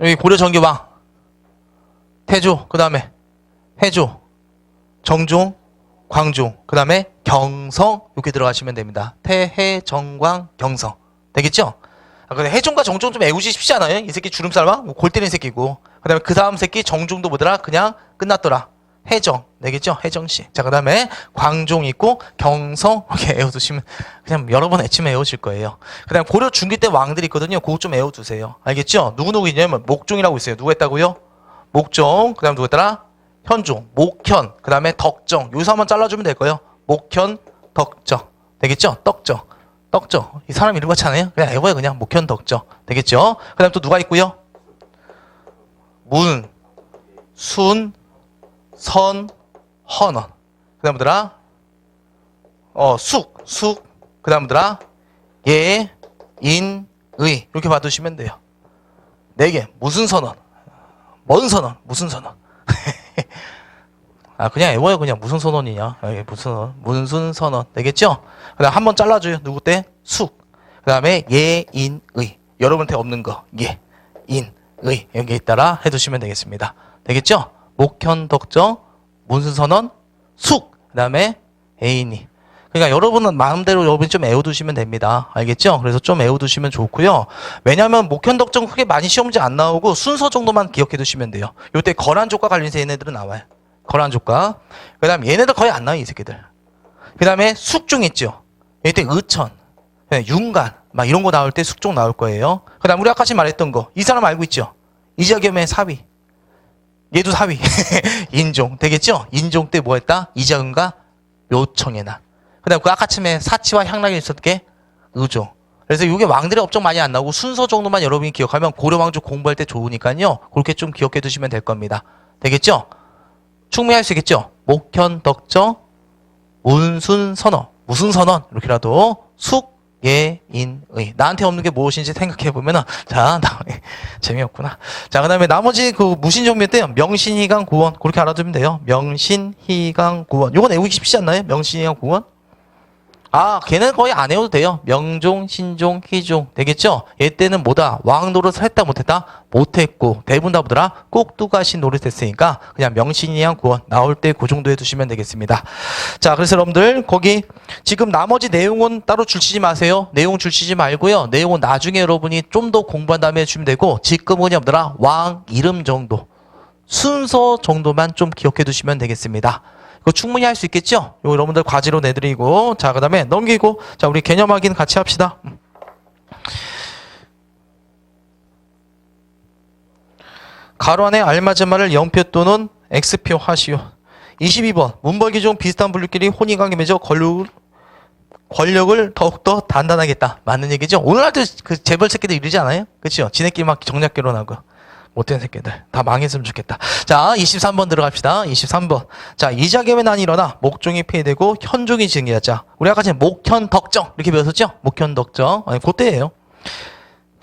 여기 고려 정교왕 태조, 그 다음에 해조, 정종, 광종, 그 다음에 경성 이렇게 들어가시면 됩니다. 태해, 정광, 경성 되겠죠? 근데 해종과 정종 좀 외우기 쉽지 않아요? 이 새끼 주름살만 골 때리는 새끼고, 그 다음에 그 다음 새끼 정종도 뭐더라? 그냥 끝났더라. 해정 되겠죠? 해정씨. 자, 그 다음에 광종 있고 경성 이렇게 외워두시면 그냥 여러 번 애치면 외우실 거예요. 그 다음에 고려 중기 때 왕들이 있거든요. 그거 좀 외워두세요. 알겠죠? 누구누구 있냐면 목종이라고 있어요. 누구 했다고요? 목종, 그 다음 누구 했더라? 현종, 목현, 그 다음에 덕정. 여기서 한번 잘라주면 될 거예요. 목현, 덕정. 되겠죠? 떡정. 떡정. 이 사람 이름 같지 않아요? 그냥 외워요. 그냥 목현, 덕정. 되겠죠? 그 다음 또 누가 있고요? 문, 순, 선, 헌원. 그 다음 뭐더라? 숙. 그 다음 뭐더라? 예, 인, 의. 이렇게 봐두시면 돼요. 4개. 무슨 선언? 뭔 선언? 무슨 선언? 그냥 외워요. 그냥 무슨 선언이냐? 무슨 선언? 문순 선언. 되겠죠? 그 다음 한번 잘라줘요. 누구 때? 숙. 그 다음에 예, 인, 의. 여러분한테 없는 거. 예, 인, 의. 여기에 따라 해두시면 되겠습니다. 되겠죠? 목현, 덕정, 문순 선언, 숙. 그 다음에 애인이. 그러니까 여러분은 마음대로 여러분이 좀 외워두시면 됩니다. 알겠죠? 그래서 좀 외워두시면 좋고요. 왜냐하면 목현덕정 크게 많이 시험 문제 안 나오고 순서 정도만 기억해두시면 돼요. 요때 거란족과 관련해서 얘네들은 나와요. 거란족과. 그 다음에 얘네들 거의 안 나와요. 이 새끼들. 그 다음에 숙종 있죠. 이때 의천, 윤간 막 이런 거 나올 때 숙종 나올 거예요. 그 다음 우리 아까 말했던 거. 이 사람 알고 있죠? 이자겸의 사위. 얘도 사위. 인종. 되겠죠? 인종 때 뭐 했다? 이자금과 묘청의 난. 그 다음 그 아까쯤에 사치와 향락이 있었던 게 의종. 그래서 이게 왕들의 업적 많이 안 나오고 순서 정도만 여러분이 기억하면 고려 왕족 공부할 때 좋으니까요. 그렇게 좀 기억해 두시면 될 겁니다. 되겠죠? 충분할 수 있겠죠? 목현, 덕정, 문순, 선언. 무슨 선언? 이렇게라도 숙, 예, 인, 의. 나한테 없는 게 무엇인지 생각해 보면은 재미없구나. 자, 그 다음에 나머지 그 무신정면 때 명신, 희강, 구원 그렇게 알아두면 돼요. 명신, 희강, 구원. 요건 외우기 쉽지 않나요? 명신, 희강, 구원? 아, 걔는 거의 안 해도 돼요. 명종, 신종, 희종 되겠죠? 얘 때는 뭐다? 왕 노릇을 했다 못했다? 못했고 대부분 다 보더라? 꼭두가시 노릇했으니까 그냥 명신이양 구원 나올 때 그 정도 해두시면 되겠습니다. 자, 그래서 여러분들 거기 지금 나머지 내용은 따로 줄치지 마세요. 내용 줄치지 말고요. 내용은 나중에 여러분이 좀 더 공부한 다음에 해주시면 되고 지금은 그냥 보더라? 왕 이름 정도 순서 정도만 좀 기억해 두시면 되겠습니다. 이거 충분히 할 수 있겠죠? 이거 여러분들 과제로 내드리고, 자, 그 다음에 넘기고, 자, 우리 개념 확인 같이 합시다. 가로 안에 알맞은 말을 0표 또는 X표 하시오. 22번. 문벌기종 비슷한 분류끼리 혼인관계 맺어 권력을 더욱더 단단하겠다. 맞는 얘기죠? 오늘 할 때 그 재벌 새끼들 이러지 않아요? 그쵸? 지네끼리 막 정략 결혼하고. 못된 새끼들 다 망했으면 좋겠다. 자, 23번 들어갑시다. 23번. 자, 이자겸의 난이 일어나 목종이 폐해되고 현종이 증기하자. 우리 아까 전에 목현덕정 이렇게 배웠었죠? 목현덕정. 아니, 그때예요.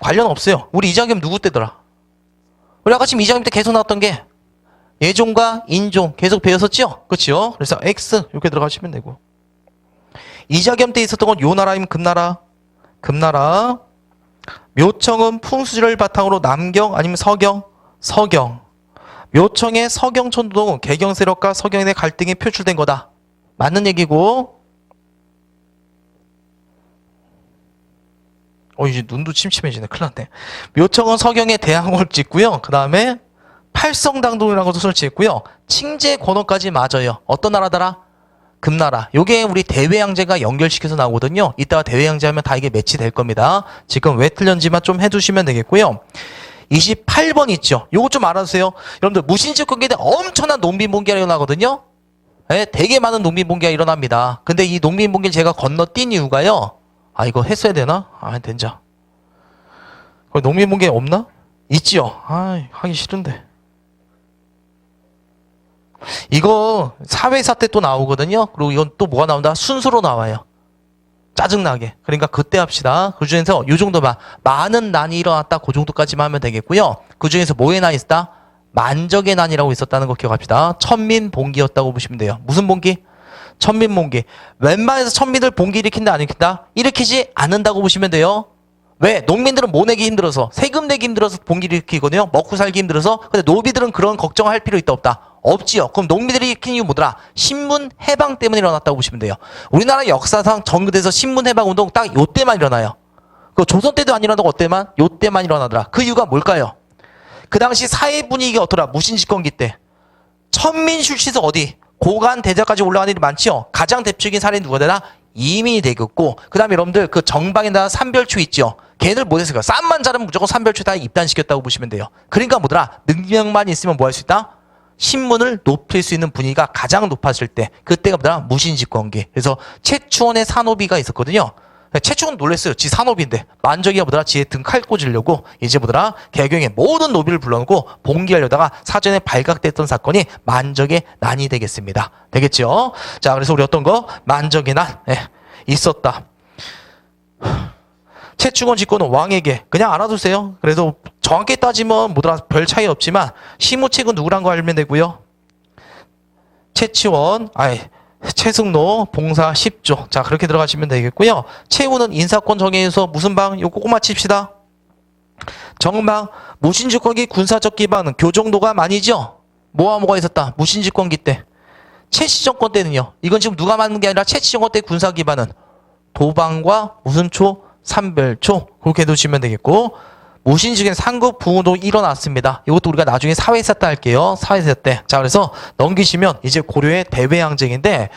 관련 없어요. 우리 이자겸 누구 때더라? 우리 아까 지금 이자겸 때 계속 나왔던 게 예종과 인종 계속 배웠었죠? 그렇죠? 그래서 X 이렇게 들어가시면 되고. 이자겸 때 있었던 건 요 나라이면 금나라. 금나라. 묘청은 풍수지를 바탕으로 남경 아니면 서경? 서경. 묘청의 서경천도동은 개경 세력과 서경의 갈등이 표출된 거다. 맞는 얘기고. 이제 눈도 침침해지네. 큰일 났네. 묘청은 서경의 대항을 짓고요. 그 다음에 팔성당동이라는 것도 설치했고요. 칭제 권원까지 맞아요. 어떤 나라더라? 금나라. 요게 우리 대외양제가 연결시켜서 나오거든요. 이따가 대외양제 하면 다 이게 매치될 겁니다. 지금 왜 틀렸는지만 좀 해두시면 되겠고요. 28번 있죠. 요거 좀 알아주세요. 여러분들 무신직관계에 엄청난 농민봉기가 일어나거든요. 네, 되게 많은 농민봉기가 일어납니다. 근데 이 농민봉기를 제가 건너뛴 이유가요. 아, 이거 했어야 되나? 아, 된자. 농민봉기 없나? 있지요. 아, 하기 싫은데. 이거 사회사 때 또 나오거든요. 그리고 이건 또 뭐가 나온다? 순서로 나와요. 짜증나게. 그러니까 그때 합시다. 그 중에서 요 정도만 많은 난이 일어났다. 그 정도까지만 하면 되겠고요. 그 중에서 뭐의 난이 있었다? 만적의 난이라고 있었다는 거 기억합시다. 천민봉기였다고 보시면 돼요. 무슨 봉기? 천민봉기. 웬만해서 천민들 봉기 일으킨다 안 일으킨다? 일으키지 않는다고 보시면 돼요. 왜? 농민들은 뭐 내기 힘들어서 세금 내기 힘들어서 봉기를 일으키거든요. 먹고 살기 힘들어서. 근데 노비들은 그런 걱정할 필요 있다 없다? 없지요. 그럼 농민들이 일으킨 이유 뭐더라? 신문 해방 때문에 일어났다고 보시면 돼요. 우리나라 역사상 전국에서 신문 해방 운동 딱 요때만 일어나요. 그 조선 때도 안 일어나고 어때만? 요때만 일어나더라. 그 이유가 뭘까요? 그 당시 사회 분위기가 어떠라? 무신집권기 때. 천민 출신에서 어디? 고관 대자까지 올라가는 일이 많지요. 가장 대표적인 사례는 누가 되나? 이민이 되겠고, 그 다음에 여러분들 그 정방에다가 산별초 있죠. 걔들 못했을까? 쌈만 자르면 무조건 산별초 다 입단시켰다고 보시면 돼요. 그러니까 뭐더라? 능력만 있으면 뭐 할 수 있다? 신문을 높일 수 있는 분위기가 가장 높았을 때, 그때가 뭐더라? 무신집권기. 그래서 최충원의 산호비가 있었거든요. 최충원 놀랬어요. 지 산호비인데 만적이가 뭐더라? 지에 등 칼 꽂으려고 이제 뭐더라? 개경의 모든 노비를 불러놓고 봉기하려다가 사전에 발각됐던 사건이 만적의 난이 되겠습니다. 되겠죠? 자, 그래서 우리 어떤 거? 만적의 난 있었다. 최충원 집권은 왕에게 그냥 알아두세요. 그래서 정확히 따지면 뭐더라? 별 차이 없지만 시무책은 누구란 거 알면 되고요. 최승로 봉사 10조. 자, 그렇게 들어가시면 되겠고요. 최후는 인사권 정해에서 무슨 방? 요거 꼭 맞힙시다. 정방 무신집권기 군사적 기반은 교정도가 많이죠. 뭐가 있었다? 무신집권기 때. 최씨정권 때는요. 이건 지금 누가 맞는 게 아니라 최씨정권 때 군사 기반은 도방과 무슨 초? 삼별초. 그렇게 두시면 되겠고, 무신직의 상급 부흥도 일어났습니다. 이것도 우리가 나중에 사회사 때 할게요. 사회사 때. 자, 그래서 넘기시면 이제 고려의 대외항쟁인데,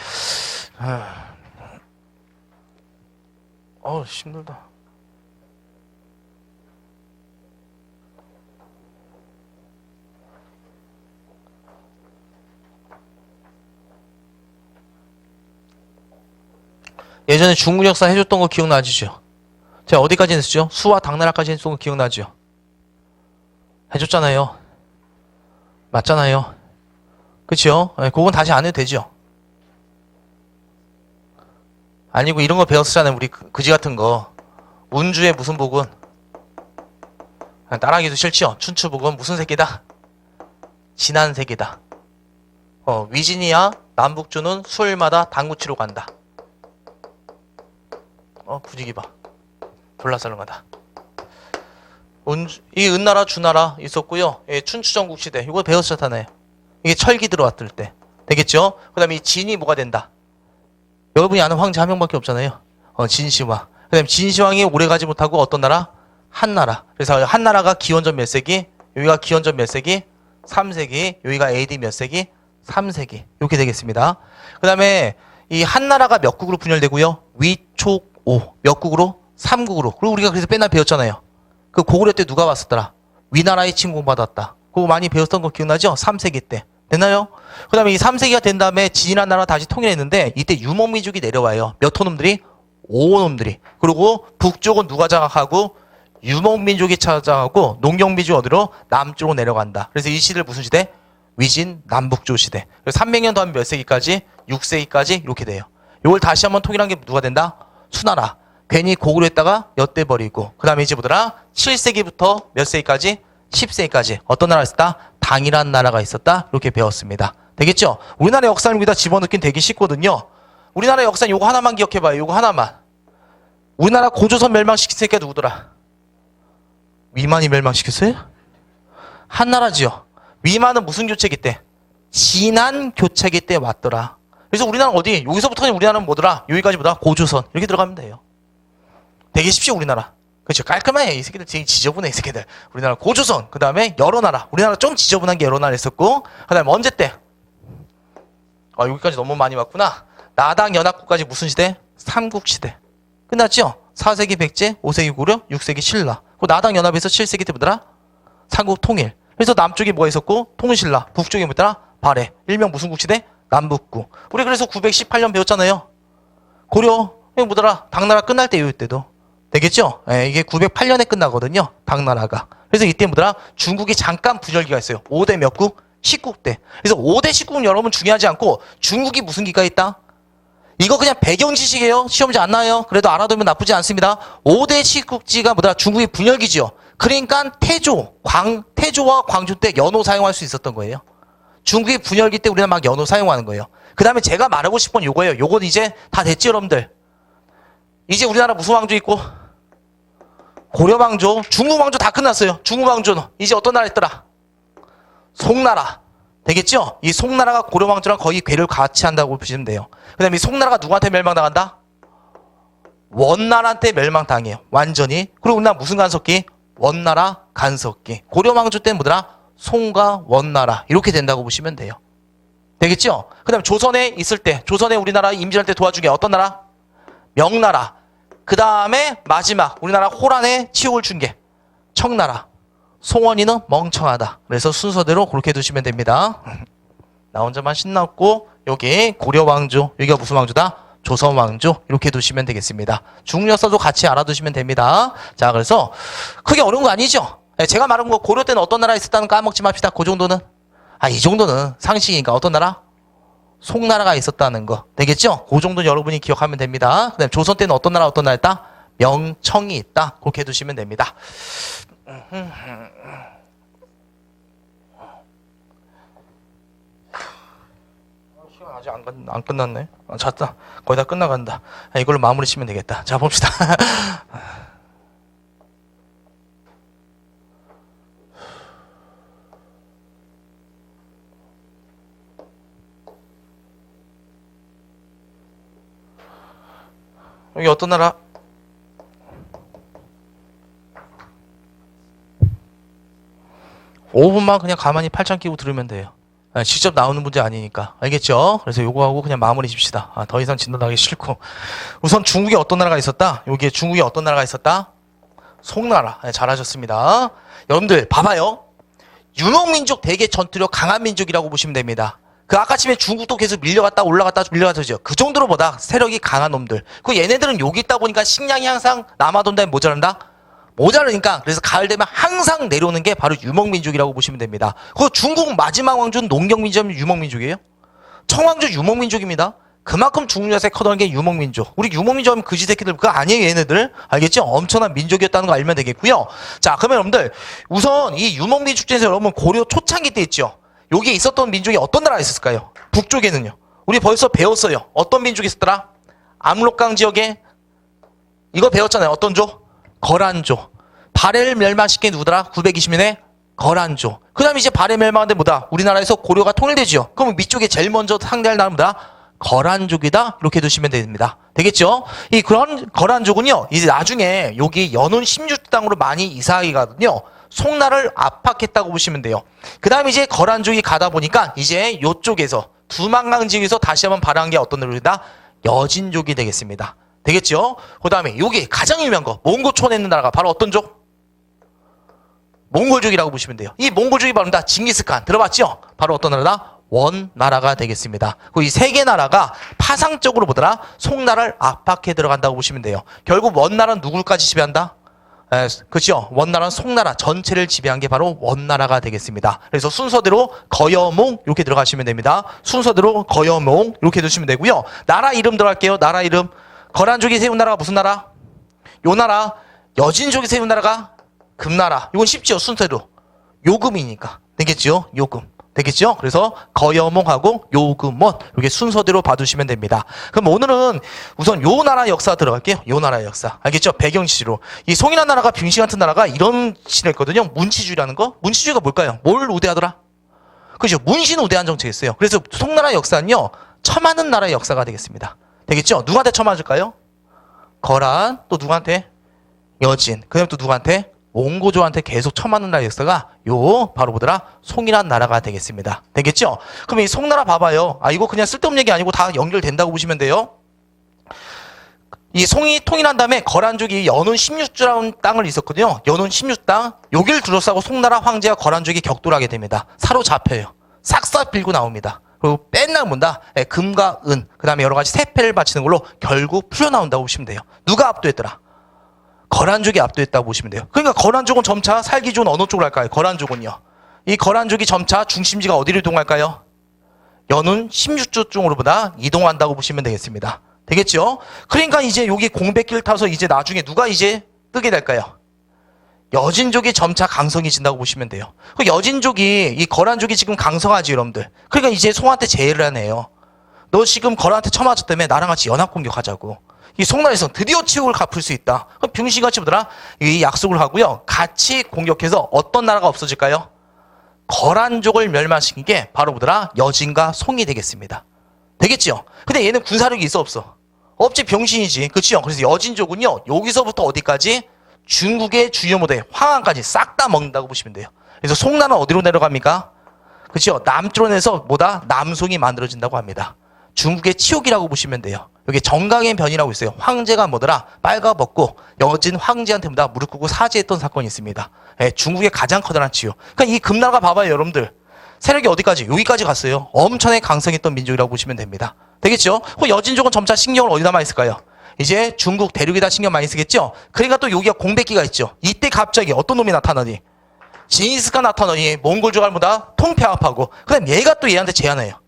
힘들다. 예전에 중국 역사 해줬던 거 기억나시죠? 제가 어디까지 했었죠? 수와 당나라까지 했던 거 기억나죠? 해줬잖아요. 맞잖아요. 그쵸? 그건 다시 안 해도 되죠? 아니고 이런 거 배웠었잖아요. 우리 그지 같은 거. 운주의 무슨 복은? 따라하기도 싫죠? 춘추복은 무슨 새끼다? 진한 새끼다. 위진이야 남북주는 수요일마다 당구 치러 간다. 분위기 봐. 졸라썰렁하다. 이 은나라 주나라 있었고요. 예, 춘추전국 시대 이거 배웠었잖아요. 이게 철기 들어왔을 때 되겠죠. 그 다음에 이 진이 뭐가 된다. 여러분이 아는 황제 한 명밖에 없잖아요. 진시황. 그 다음에 진시황이 오래가지 못하고 어떤 나라? 한나라. 그래서 한나라가 기원전 몇 세기? 여기가 기원전 몇 세기? 3세기. 여기가 AD 몇 세기? 3세기. 이렇게 되겠습니다. 그 다음에 이 한나라가 몇 국으로 분열되고요. 위촉오. 몇 국으로? 3국으로. 그리고 우리가 그래서 맨날 배웠잖아요. 그 고구려 때 누가 왔었더라? 위나라의 침공받았다. 그거 많이 배웠던 거 기억나죠? 3세기 때. 됐나요? 그 다음에 이 3세기가 된 다음에 진이라는 나라가 다시 통일했는데 이때 유목민족이 내려와요. 몇 호놈들이? 5호놈들이. 그리고 북쪽은 누가 장악하고 유목민족이 찾아가고 농경민족이 어디로? 남쪽으로 내려간다. 그래서 이 시대를 무슨 시대? 위진 남북조 시대. 그래서 300년 더 하면 몇 세기까지? 6세기까지 이렇게 돼요. 이걸 다시 한번 통일한 게 누가 된다? 수나라. 괜히 고구려했다가 엿대버리고 그 다음에 이제 뭐더라? 7세기부터 몇 세기까지? 10세기까지 어떤 나라가 있었다? 당이라는 나라가 있었다. 이렇게 배웠습니다. 되겠죠? 우리나라 역사를 여기다 집어넣긴 되게 쉽거든요. 우리나라 역사는 요거 하나만 기억해봐요. 요거 하나만. 우리나라 고조선 멸망시킨 새끼가 누구더라? 위만이 멸망시켰어요? 한나라지요. 위만은 무슨 교체기 때? 진한 교체기 때 왔더라. 그래서 우리나라는 어디? 여기서부터는 우리나라는 뭐더라? 여기까지 뭐더라? 고조선. 이렇게 들어가면 돼요. 되게 쉽죠, 우리나라. 그렇죠. 깔끔해. 이 새끼들 되게 지저분해, 이 새끼들. 우리나라 고조선. 그 다음에 여러 나라. 우리나라 좀 지저분한 게 여러 나라 있었고. 그 다음에 언제 때? 여기까지 너무 많이 왔구나. 나당 연합국까지 무슨 시대? 삼국시대. 끝났죠? 4세기 백제, 5세기 고려, 6세기 신라. 그 나당 연합에서 7세기 때 뭐더라? 삼국 통일. 그래서 남쪽에 뭐가 있었고? 통신라. 북쪽에 뭐더라? 발해. 일명 무슨 국시대? 남북국. 우리 그래서 918년 배웠잖아요. 고려. 이거 뭐더라? 당나라 끝날 때 이때도. 되겠죠? 예, 이게 908년에 끝나거든요. 당나라가. 그래서 이때 뭐더라? 중국이 잠깐 분열기가 있어요. 5대 몇 국? 10국 때. 그래서 5대 10국은 여러분 중요하지 않고 중국이 무슨 기가 있다? 이거 그냥 배경 지식이에요. 시험지 안 나와요. 그래도 알아두면 나쁘지 않습니다. 5대 10국지가 뭐더라? 중국이 분열기지요. 그러니까 태조와 광주 때 연호 사용할 수 있었던 거예요. 중국이 분열기 때 우리는 막 연호 사용하는 거예요. 그 다음에 제가 말하고 싶은 건 요거예요. 요건 이제 다 됐지, 여러분들. 이제 우리나라 무슨 왕조 있고? 고려왕조, 중국왕조 다 끝났어요. 중국왕조는 이제 어떤 나라 있더라? 송나라. 되겠죠? 이 송나라가 고려왕조랑 거의 궤를 같이 한다고 보시면 돼요. 그 다음에 이 송나라가 누구한테 멸망당한다? 원나라한테 멸망당해요. 완전히. 그리고 우리나라 무슨 간섭기? 원나라 간섭기. 고려왕조 때는 뭐더라? 송과 원나라. 이렇게 된다고 보시면 돼요. 되겠죠? 그 다음에 조선에 있을 때, 조선에 우리나라 임진할 때 도와준 게 어떤 나라? 명나라. 그 다음에 마지막 우리나라 호란에 치욕을 준 게 청나라. 송원이는 멍청하다. 그래서 순서대로 그렇게 두시면 됩니다. 나 혼자만 신났고 여기 고려왕조, 여기가 무슨 왕조다? 조선왕조. 이렇게 두시면 되겠습니다. 중력사도 같이 알아두시면 됩니다. 자, 그래서 크게 어려운 거 아니죠? 제가 말한 거 고려 때는 어떤 나라 있었다는 거 까먹지 맙시다. 그 정도는. 이 정도는 상식이니까 어떤 나라? 송나라가 있었다는 거. 되겠죠? 그 정도는 여러분이 기억하면 됩니다. 그 다음에 조선 때는 어떤 나라 있다? 명청이 있다. 그렇게 해두시면 됩니다. 시간 아직 안 끝났네. 잤다. 거의 다 끝나간다. 이걸로 마무리 치면 되겠다. 자, 봅시다. 여기 어떤 나라? (5분만) 그냥 가만히 팔짱 끼고 들으면 돼요. 직접 나오는 문제 아니니까. 알겠죠? 그래서 요거 하고 그냥 마무리 집시다. 더 이상 진단하기 싫고. 우선 중국에 어떤 나라가 있었다? 여기에 중국에 어떤 나라가 있었다? 송나라. 잘하셨습니다. 여러분들 봐봐요. 유목민족 되게 전투력 강한 민족이라고 보시면 됩니다. 그 아까쯤에 중국도 계속 밀려갔다 밀려갔다죠. 그 정도로 보다 세력이 강한 놈들. 그 얘네들은 여기 있다 보니까 식량이 항상 남아돈 다음에 모자란다? 모자르니까 그래서 가을 되면 항상 내려오는 게 바로 유목민족이라고 보시면 됩니다. 그 중국 마지막 왕조는 농경민족이면 유목민족이에요? 청왕조 유목민족입니다. 그만큼 중국 자세 커다란 게 유목민족. 우리 유목민족 하면 그지 새끼들 그거 아니에요, 얘네들. 알겠죠? 엄청난 민족이었다는 거 알면 되겠고요. 자, 그러면 여러분들 우선 이 유목민족 중에서 여러분 고려 초창기 때 있죠? 여기에 있었던 민족이 어떤 나라가 있었을까요? 북쪽에는요. 우리 벌써 배웠어요. 어떤 민족이 있었더라? 압록강 지역에 이거 배웠잖아요. 어떤 조? 거란조. 발해를 멸망시킨 누구더라? 920년에 거란조. 그 다음에 이제 발해 멸망한데 뭐다? 우리나라에서 고려가 통일되죠. 그럼 위쪽에 제일 먼저 상대할 나라는 뭐다? 거란족이다. 이렇게 두시면 됩니다. 되겠죠? 이 그런 거란족은요, 이제 나중에 여기 연운 16당으로 많이 이사하게 가거든요. 송나라를 압박했다고 보시면 돼요. 그 다음에 이제 거란족이 가다 보니까 이제 요쪽에서 두만강 지역에서 다시 한번 발행한 게 어떤 노래다? 여진족이 되겠습니다. 되겠죠? 그 다음에 여기 가장 유명한 거, 몽고촌에 있는 나라가 바로 어떤 족? 몽골족이라고 보시면 돼요. 이 몽골족이 바로 징기스칸 들어봤죠? 바로 어떤 나라다? 원나라가 되겠습니다. 이 세 개 나라가 파상적으로 보더라 송나라를 압박해 들어간다고 보시면 돼요. 결국 원나라는 누굴까지 지배한다? 그렇죠. 원나라는 송나라 전체를 지배한 게 바로 원나라가 되겠습니다. 그래서 순서대로 거여몽 이렇게 들어가시면 됩니다. 순서대로 거여몽 이렇게 두시면 되고요. 나라 이름 들어갈게요. 나라 이름. 거란족이 세운 나라가 무슨 나라? 요 나라. 여진족이 세운 나라가 금나라. 이건 쉽죠. 순서대로. 요금이니까. 되겠죠? 요금. 되겠죠? 그래서 거여몽하고 요금원 이렇게 순서대로 봐두시면 됩니다. 그럼 오늘은 우선 요 나라 역사 들어갈게요. 요 나라의 역사. 알겠죠? 배경시로. 이 송이란 나라가 빙시 같은 나라가 이런 시를 했거든요. 문치주의라는 거. 문치주의가 뭘까요? 뭘 우대하더라? 그죠? 문신 우대한 정책이었어요. 그래서 송나라 역사는요. 처맞는 나라의 역사가 되겠습니다. 되겠죠? 누구한테 처맞을까요? 거란. 또 누구한테? 여진. 그 다음에 또 누구한테? 몽고조한테 계속 처맞는 나라의 역사가 요 바로 보더라 송이란 나라가 되겠습니다. 되겠죠? 그럼 이 송나라 봐봐요. 이거 그냥 쓸데없는 얘기 아니고 다 연결된다고 보시면 돼요. 이 송이 통일한 다음에 거란족이 연운 16주라는 땅을 있었거든요. 연운 16땅. 여길 둘러싸고 송나라 황제와 거란족이 격돌하게 됩니다. 사로잡혀요. 싹싹 빌고 나옵니다. 그리고 맨날 뭔다? 금과 은, 그 다음에 여러 가지 세패를 바치는 걸로 결국 풀려나온다고 보시면 돼요. 누가 압도했더라? 거란족이 압도했다고 보시면 돼요. 그러니까 거란족은 점차 살기 좋은 어느 쪽으로 할까요? 거란족은요. 이 거란족이 점차 중심지가 어디로 이동할까요? 연운 16주 쪽으로보다 이동한다고 보시면 되겠습니다. 되겠죠? 그러니까 이제 여기 공백기를 타서 이제 나중에 누가 이제 뜨게 될까요? 여진족이 점차 강성해진다고 보시면 돼요. 그 여진족이, 이 거란족이 지금 강성하지, 여러분들. 그러니까 이제 송한테 제의를 하네요. 너 지금 거란한테 처맞았다며 나랑 같이 연합공격하자고. 이 송나라에서 드디어 치욕을 갚을 수 있다. 그럼 병신같이 보더라 이 약속을 하고요. 같이 공격해서 어떤 나라가 없어질까요? 거란족을 멸망시킨 게 바로 보더라 여진과 송이 되겠습니다. 되겠죠? 근데 얘는 군사력이 있어 없어? 없지. 병신이지. 그렇죠? 그래서 여진족은요. 여기서부터 어디까지? 중국의 주요 모대 황한까지 싹 다 먹는다고 보시면 돼요. 그래서 송나라는 어디로 내려갑니까? 그렇죠? 남쪽으로 내서 뭐다? 남송이 만들어진다고 합니다. 중국의 치욕이라고 보시면 돼요. 여기 정강의 변이라고 있어요. 황제가 뭐더라? 빨가벗고 여진 황제한테 뭐다? 무릎 꿇고 사죄했던 사건이 있습니다. 중국의 가장 커다란 치욕. 그러니까 이 금나라가 봐봐요, 여러분들. 세력이 어디까지? 여기까지 갔어요. 엄청나게 강성했던 민족이라고 보시면 됩니다. 되겠죠? 여진족은 점차 신경을 어디다 많이 쓸까요? 이제 중국 대륙에다 신경 많이 쓰겠죠? 그러니까 또 여기가 공백기가 있죠. 이때 갑자기 어떤 놈이 나타나니? 징기스칸 나타나니 몽골족을 뭐다? 통폐합하고 그 다음 얘가 또 얘한테 제안해요.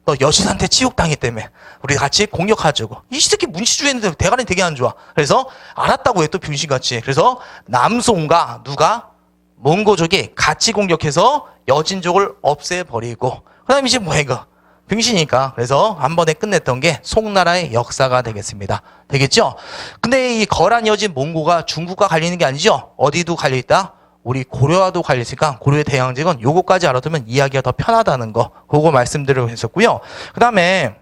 너 여신한테 치욕당했다며 우리 같이 공격하자고. 이 새끼 문치주의했는데 대가리 되게 안 좋아. 그래서 알았다고 해 또 병신같이. 그래서 남송과 누가? 몽고족이 같이 공격해서 여진족을 없애버리고 그 다음에 이제 뭐야 이거 병신이니까. 그래서 한 번에 끝냈던 게 송나라의 역사가 되겠습니다. 되겠죠? 근데 이 거란 여진 몽고가 중국과 갈리는 게 아니죠. 어디도 갈려있다? 우리 고려와도 갈렸으니까 고려의 대항직은 요거까지 알아두면 이야기가 더 편하다는 거 그거 말씀드리려고 했었고요. 그 다음에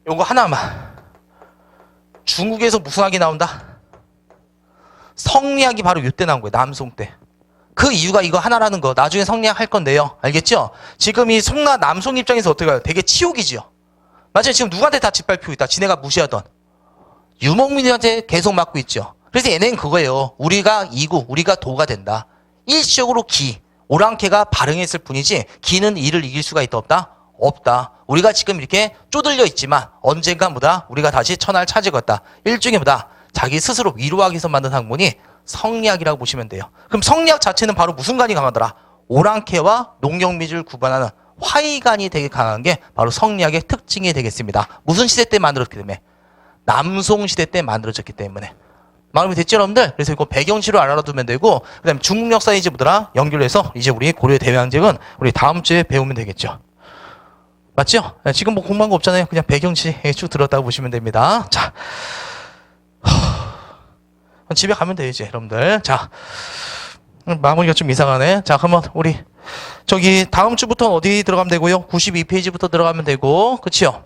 요거 하나만. 중국에서 무슨 학이 나온다? 성리학이 바로 이때 나온 거예요. 남송 때. 그 이유가 이거 하나라는 거 나중에 성리학 할 건데요. 알겠죠? 지금 이 남송 입장에서 어떻게 해요? 되게 치욕이지요. 맞아요. 지금 누구한테 다 짓밟히고 있다. 지네가 무시하던 유목민한테 계속 맞고 있죠. 그래서 얘네는 그거예요. 우리가 이구, 우리가 도가 된다. 일시적으로 기, 오랑캐가 발흥했을 뿐이지 기는 이를 이길 수가 있다 없다? 없다. 우리가 지금 이렇게 쪼들려 있지만 언젠가 보다 우리가 다시 천하를 차지했다. 일종의 보다 자기 스스로 위로하기 위해서 만든 학문이 성리학이라고 보시면 돼요. 그럼 성리학 자체는 바로 무슨 간이 강하더라? 오랑캐와 농경미주를 구분하는 화의간이 되게 강한 게 바로 성리학의 특징이 되겠습니다. 무슨 시대 때 만들어졌기 때문에? 남송 시대 때 만들어졌기 때문에. 마음이 됐죠, 여러분들? 그래서 이거 배경시로 알아두면 되고, 그 다음에 중국 역사에 이제 뭐더라? 연결해서 이제 우리 고려 대외항쟁은 우리 다음 주에 배우면 되겠죠. 맞죠? 지금 뭐 공부한 거 없잖아요. 그냥 배경시 쭉 들었다고 보시면 됩니다. 자. 집에 가면 돼요, 이제, 여러분들. 자, 마무리가 좀 이상하네. 자, 그러면 우리, 저기, 다음 주부터는 어디 들어가면 되고요? 92페이지부터 들어가면 되고, 그치요?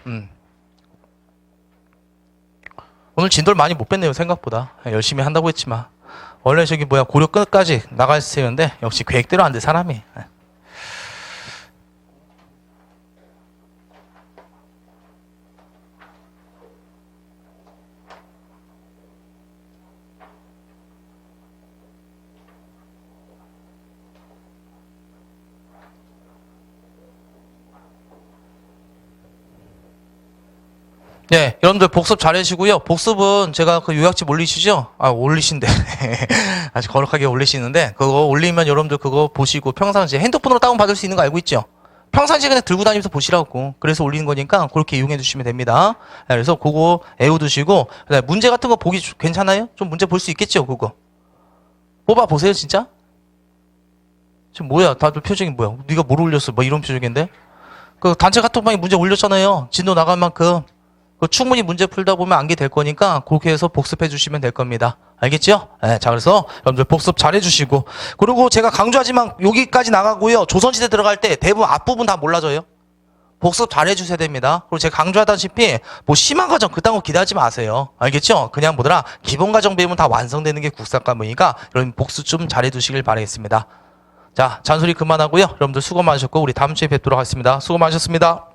오늘 진도를 많이 못 뺐네요, 생각보다. 열심히 한다고 했지만. 원래 저기 뭐야, 고려 끝까지 나갈 때였는데, 역시 계획대로 안 돼, 사람이. 네, 여러분들 복습 잘 해주시고요. 복습은 제가 그 요약집 올리시죠? 아, 올리신데. 아주 거룩하게 올리시는데, 그거 올리면 여러분들 그거 보시고 평상시에 핸드폰으로 다운받을 수 있는 거 알고 있죠? 평상시에 그냥 들고 다니면서 보시라고. 그래서 올리는 거니까 그렇게 이용해 주시면 됩니다. 그래서 그거 애워두시고, 문제 같은 거 보기 괜찮아요? 좀 문제 볼 수 있겠죠, 그거? 뽑아보세요, 진짜? 지금 뭐야, 다들 표정이 뭐야? 네가 뭘 올렸어? 뭐 이런 표정인데? 그 단체 카톡방에 문제 올렸잖아요. 진도 나갈 만큼. 충분히 문제 풀다 보면 암기 될 거니까 그렇게 해서 복습해 주시면 될 겁니다. 알겠죠? 네, 자, 그래서 여러분들 복습 잘 해주시고. 그리고 제가 강조하지만 여기까지 나가고요. 조선시대 들어갈 때 대부분 앞부분 다 몰라져요. 복습 잘 해주셔야 됩니다. 그리고 제가 강조하다시피 뭐 심한 과정 그딴 거 기대하지 마세요. 알겠죠? 그냥 뭐더라 기본 과정 배우면 다 완성되는 게 국사과목이니까 여러분 복습 좀 잘 해두시길 바라겠습니다. 자, 잔소리 그만하고요. 여러분들 수고 많으셨고 우리 다음 주에 뵙도록 하겠습니다. 수고 많으셨습니다.